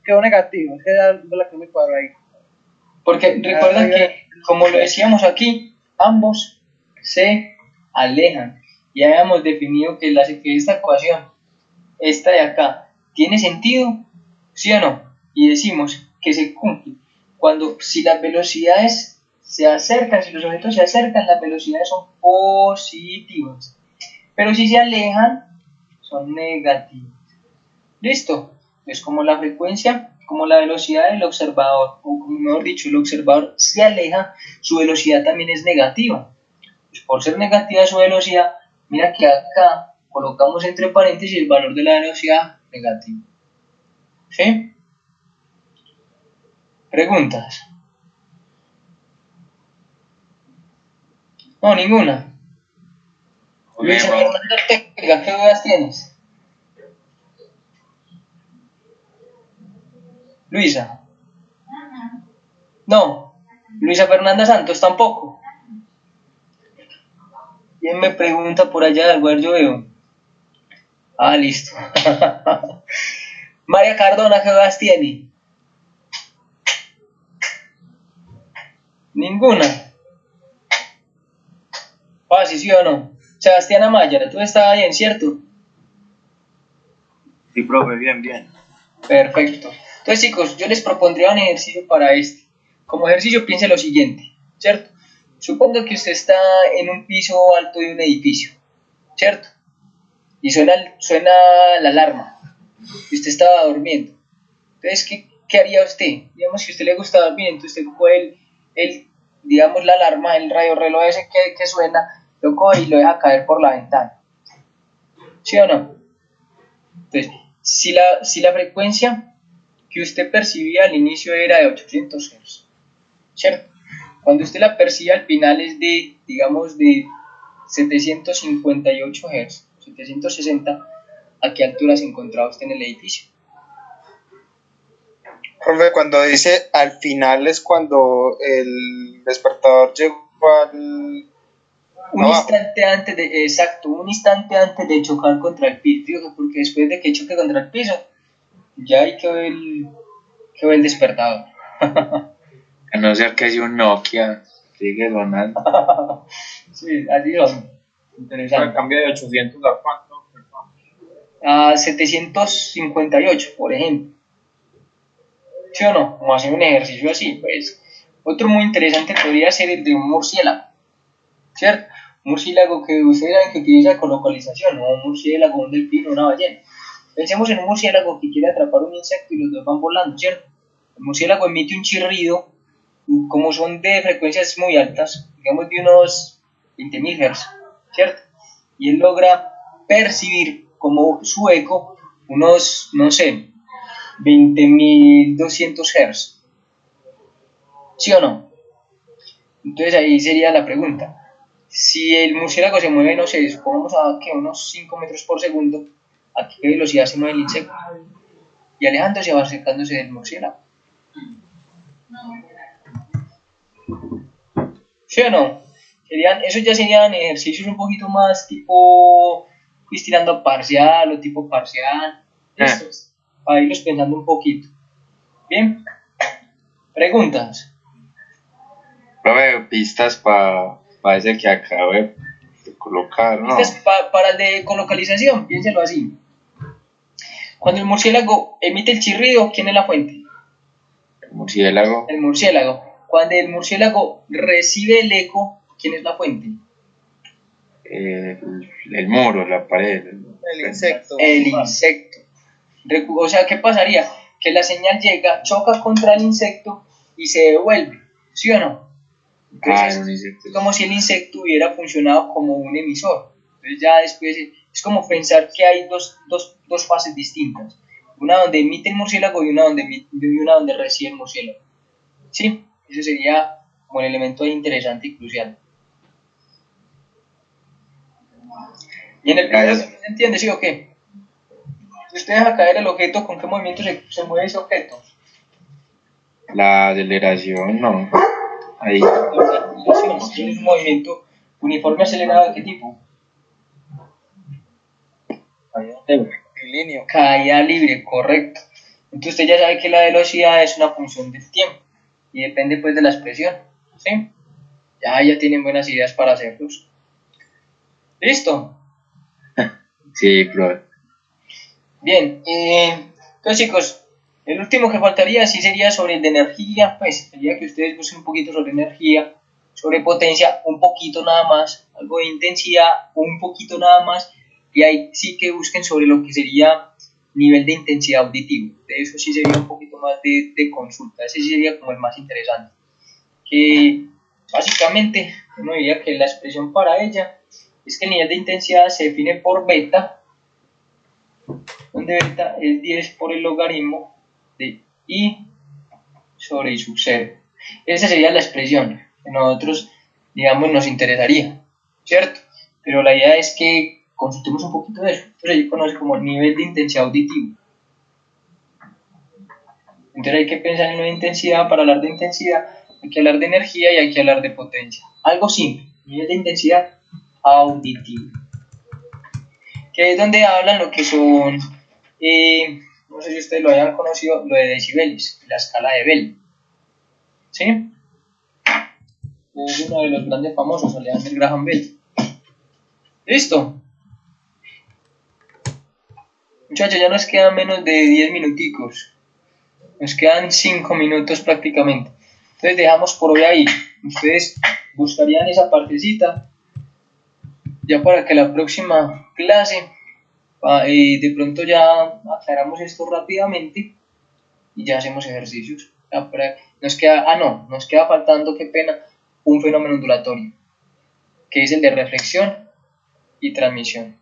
quedó negativo, es que era la que me cuadró ahí.
Porque recuerdan que, como lo decíamos aquí, ambos se alejan. Ya habíamos definido que esta ecuación, esta de acá, ¿tiene sentido? ¿Sí o no? Y decimos que se cumple cuando si las velocidades se acercan, si los objetos se acercan, las velocidades son positivas. Pero si se alejan, son negativas. ¿Listo? Es como la frecuencia, como la velocidad del observador, o como mejor dicho, el observador se aleja, su velocidad también es negativa. Pues por ser negativa su velocidad, mira que acá colocamos entre paréntesis el valor de la velocidad negativa. ¿Sí? ¿Preguntas? No, ninguna. Luisa Fernanda Ortega, ¿qué dudas tienes? Luisa. No. Luisa Fernanda Santos tampoco. ¿Quién me pregunta por allá? Al lugar yo veo. Ah, listo. María Cardona, ¿qué dudas tiene? Ninguna. Fácil, ¿sí o no? Sebastián Amaya, tú estabas bien, ¿cierto?
Sí, profe, bien.
Perfecto. Entonces, chicos, yo les propondría un ejercicio para este. Como ejercicio, piense lo siguiente, ¿cierto? Suponga que usted está en un piso alto de un edificio, ¿cierto? Y suena la alarma. Y usted estaba durmiendo. Entonces, ¿qué haría usted? Digamos que a usted le gusta dormir, entonces usted coge digamos, la alarma, el radio reloj ese que suena, lo coge y lo deja caer por la ventana. ¿Sí o no? Entonces, si la frecuencia que usted percibía al inicio era de 800 Hz, ¿cierto? Cuando usted la percibe al final es de, digamos, de 758 Hz, 760, ¿a qué altura se encontraba usted en el edificio?
Profe, cuando dice al final es cuando el despertador llegó
Un
Abajo.
instante antes de, exacto, un instante antes de chocar contra el piso, digo, porque después de que choque contra el piso, ya ahí quedó el despertador.
A no ser que sea un Nokia, sigue sonando.
Sí, así son.
Ahora
Interesante.
cambia de 800 a cuánto, perdón.
A 758, por ejemplo. ¿Sí o no? Como hacer un ejercicio así, pues. Otro muy interesante podría ser el de un murciélago, ¿cierto? Un murciélago que ustedes saben que utiliza colocalización, o un murciélago, un delfín, una ballena. Pensemos en un murciélago que quiere atrapar un insecto y los dos van volando, ¿cierto? El murciélago emite un chirrido, como son de frecuencias muy altas, digamos de unos 20.000 Hz, ¿cierto? Y él logra percibir como su eco unos, no sé, 20.200 Hz, ¿sí o no? Entonces ahí sería la pregunta. Si el murciélago se mueve, no sé, supongamos a que unos 5 metros por segundo, ¿a qué velocidad se mueve el insecto? Y alejándose va acercándose del murciélago. ¿Sí o no? Esos ya serían ejercicios un poquito más tipo quiz tirando parcial o tipo parcial. Estos, para irlos pensando un poquito. Bien, preguntas.
Profe, pistas para ese que acabo de colocar, ¿no?
Pistas para el de colocalización, piénselo así. Cuando el murciélago emite el chirrido, ¿quién es la fuente?
El murciélago,
El murciélago. Cuando el murciélago recibe el eco, ¿quién es la fuente?
el muro, la pared.
El insecto.
El insecto. O sea, ¿qué pasaría? Que la señal llega, choca contra el insecto y se devuelve, ¿sí o no? Entonces,
Un insecto.
es como si el insecto hubiera funcionado como un emisor. Entonces ya después es como pensar que hay dos fases distintas. Una donde emite el murciélago y una donde recibe el murciélago. ¿Sí? Ese sería como el elemento interesante y crucial. Y en el primero se entiende, ¿sí o qué? Si usted deja caer el objeto, ¿con qué movimiento se mueve ese objeto?
La aceleración, no. Ahí.
Es un movimiento uniforme acelerado de qué tipo?
Línea.
Caída libre, correcto. Entonces usted ya sabe que la velocidad es una función del tiempo y depende pues de la expresión, ¿sí? Ya tienen buenas ideas para hacerlos. ¿Listo?
Sí, profe.
Bien, entonces chicos, el último que faltaría sí sería sobre el de energía, pues sería que ustedes busquen un poquito sobre energía, sobre potencia, un poquito nada más, algo de intensidad, un poquito nada más, y ahí sí que busquen sobre lo que sería nivel de intensidad auditivo. De eso sí sería un poquito más de consulta, ese sí sería como el más interesante. Que básicamente uno diría que la expresión para ella es que el nivel de intensidad se define por beta, donde beta es 10 por el logaritmo de I sobre I sub 0. Esa sería la expresión que nosotros, digamos, nos interesaría, ¿cierto? Pero la idea es que consultemos un poquito de eso. Entonces ahí conoce como nivel de intensidad auditivo. Entonces hay que pensar en una intensidad. Para hablar de intensidad hay que hablar de energía y hay que hablar de potencia. Algo simple, nivel de intensidad auditivo, que es donde hablan lo que son, no sé si ustedes lo hayan conocido, lo de decibeles, la escala de Bell. ¿Sí? Es uno de los grandes famosos, Alexander Graham Bell. ¿Listo? Muchachos, ya nos quedan menos de 10 minuticos. Nos quedan 5 minutos prácticamente. Entonces dejamos por hoy ahí. Ustedes buscarían esa partecita ya para que la próxima clase de pronto ya aclaramos esto rápidamente y ya hacemos ejercicios. Nos queda faltando, qué pena, un fenómeno ondulatorio, que es el de reflexión y transmisión.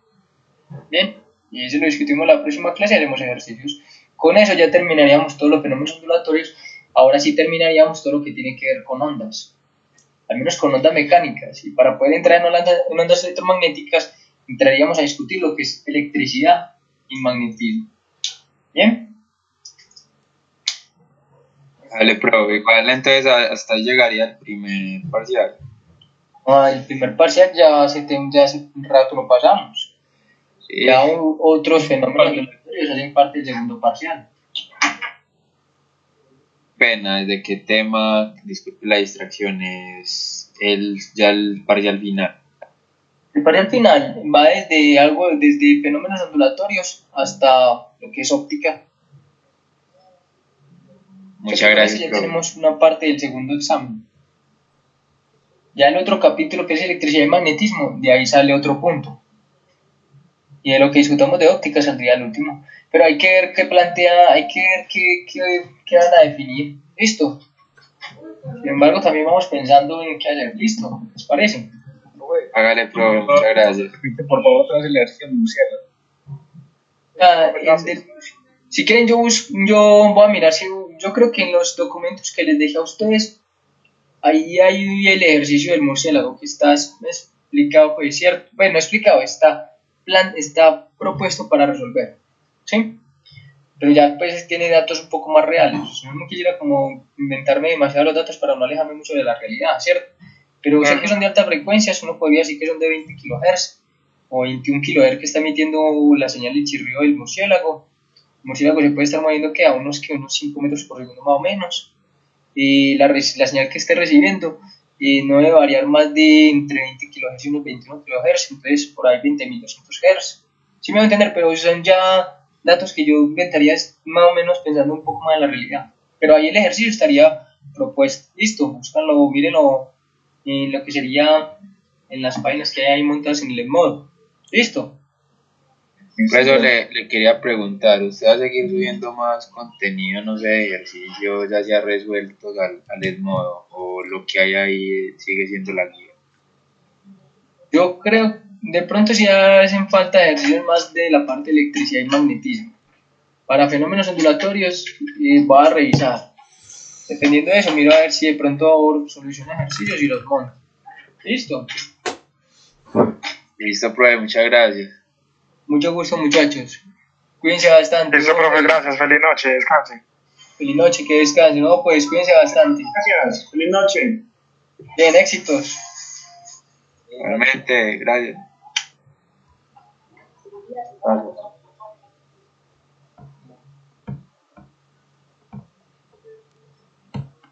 Bien, y eso lo discutimos en la próxima clase y haremos ejercicios. Con eso ya terminaríamos todos los fenómenos ondulatorios. Ahora sí terminaríamos todo lo que tiene que ver con ondas, al menos con ondas mecánicas, y para poder entrar en ondas electromagnéticas entraríamos a discutir lo que es electricidad y magnetismo. ¿Bien?
Dale, profe. Igual entonces hasta ahí llegaría el primer parcial.
El primer parcial ya hace un rato lo pasamos.
Sí.
Ya otros fenómenos aleatorios hacen parte del segundo parcial.
Pena, ¿desde qué tema? Disculpe la distracción, es ya el parcial final.
El parcial final va desde fenómenos ondulatorios hasta lo que es óptica.
Muchas gracias,
Ya
profe.
tenemos una parte del segundo examen. Ya el otro capítulo que es electricidad y magnetismo, de ahí sale otro punto. Y de lo que discutamos de óptica saldría el último. Pero hay que ver qué plantea, hay que ver qué van a definir. Listo. Sin embargo, también vamos pensando en qué hacer. Listo, ¿les parece?
Hágale, profe, muchas gracias.
Repite, por favor, otra vez el ejercicio murciélago.
Si quieren, yo voy a mirar si yo creo que en los documentos que les dejé a ustedes, ahí hay el ejercicio del murciélago que está explicado, pues cierto, bueno, no explicado, está propuesto para resolver, ¿sí? Pero ya pues tiene datos un poco más reales. No quisiera como inventarme demasiado los datos para no alejarme mucho de la realidad, ¿cierto? Pero sé que son de altas frecuencias, uno podría decir que son de 20 kHz o 21 kHz que está emitiendo la señal de chirrido del murciélago. El murciélago se puede estar moviendo a unos 5 metros por segundo más o menos. Y la señal que esté recibiendo no debe variar más de entre 20 kHz y unos 21 kHz, entonces por ahí 20.200 Hz. Sí me voy a entender, pero son ya datos que yo inventaría más o menos pensando un poco más en la realidad. Pero ahí el ejercicio estaría propuesto. Listo, búscanlo, mírenlo en lo que sería en las páginas que hay ahí montadas en el modo. Listo.
Por eso le quería preguntar, ¿usted va a seguir subiendo más contenido, no sé, de ejercicio, ya sea resueltos al Edmodo, o lo que hay ahí sigue siendo la guía?
Yo creo, de pronto sí hacen falta ejercicios más de la parte de electricidad y magnetismo. Para fenómenos ondulatorios voy a revisar. Dependiendo de eso, miro a ver si de pronto soluciono ejercicios y los monto. ¿Listo?
Listo, profe, muchas gracias.
Mucho gusto, muchachos. Cuídense bastante.
Listo, profe, gracias. Feliz noche, descansen.
Feliz noche, que descansen. No, pues cuídense bastante.
Gracias. Feliz noche.
Bien, éxitos.
Realmente, gracias.
Gracias.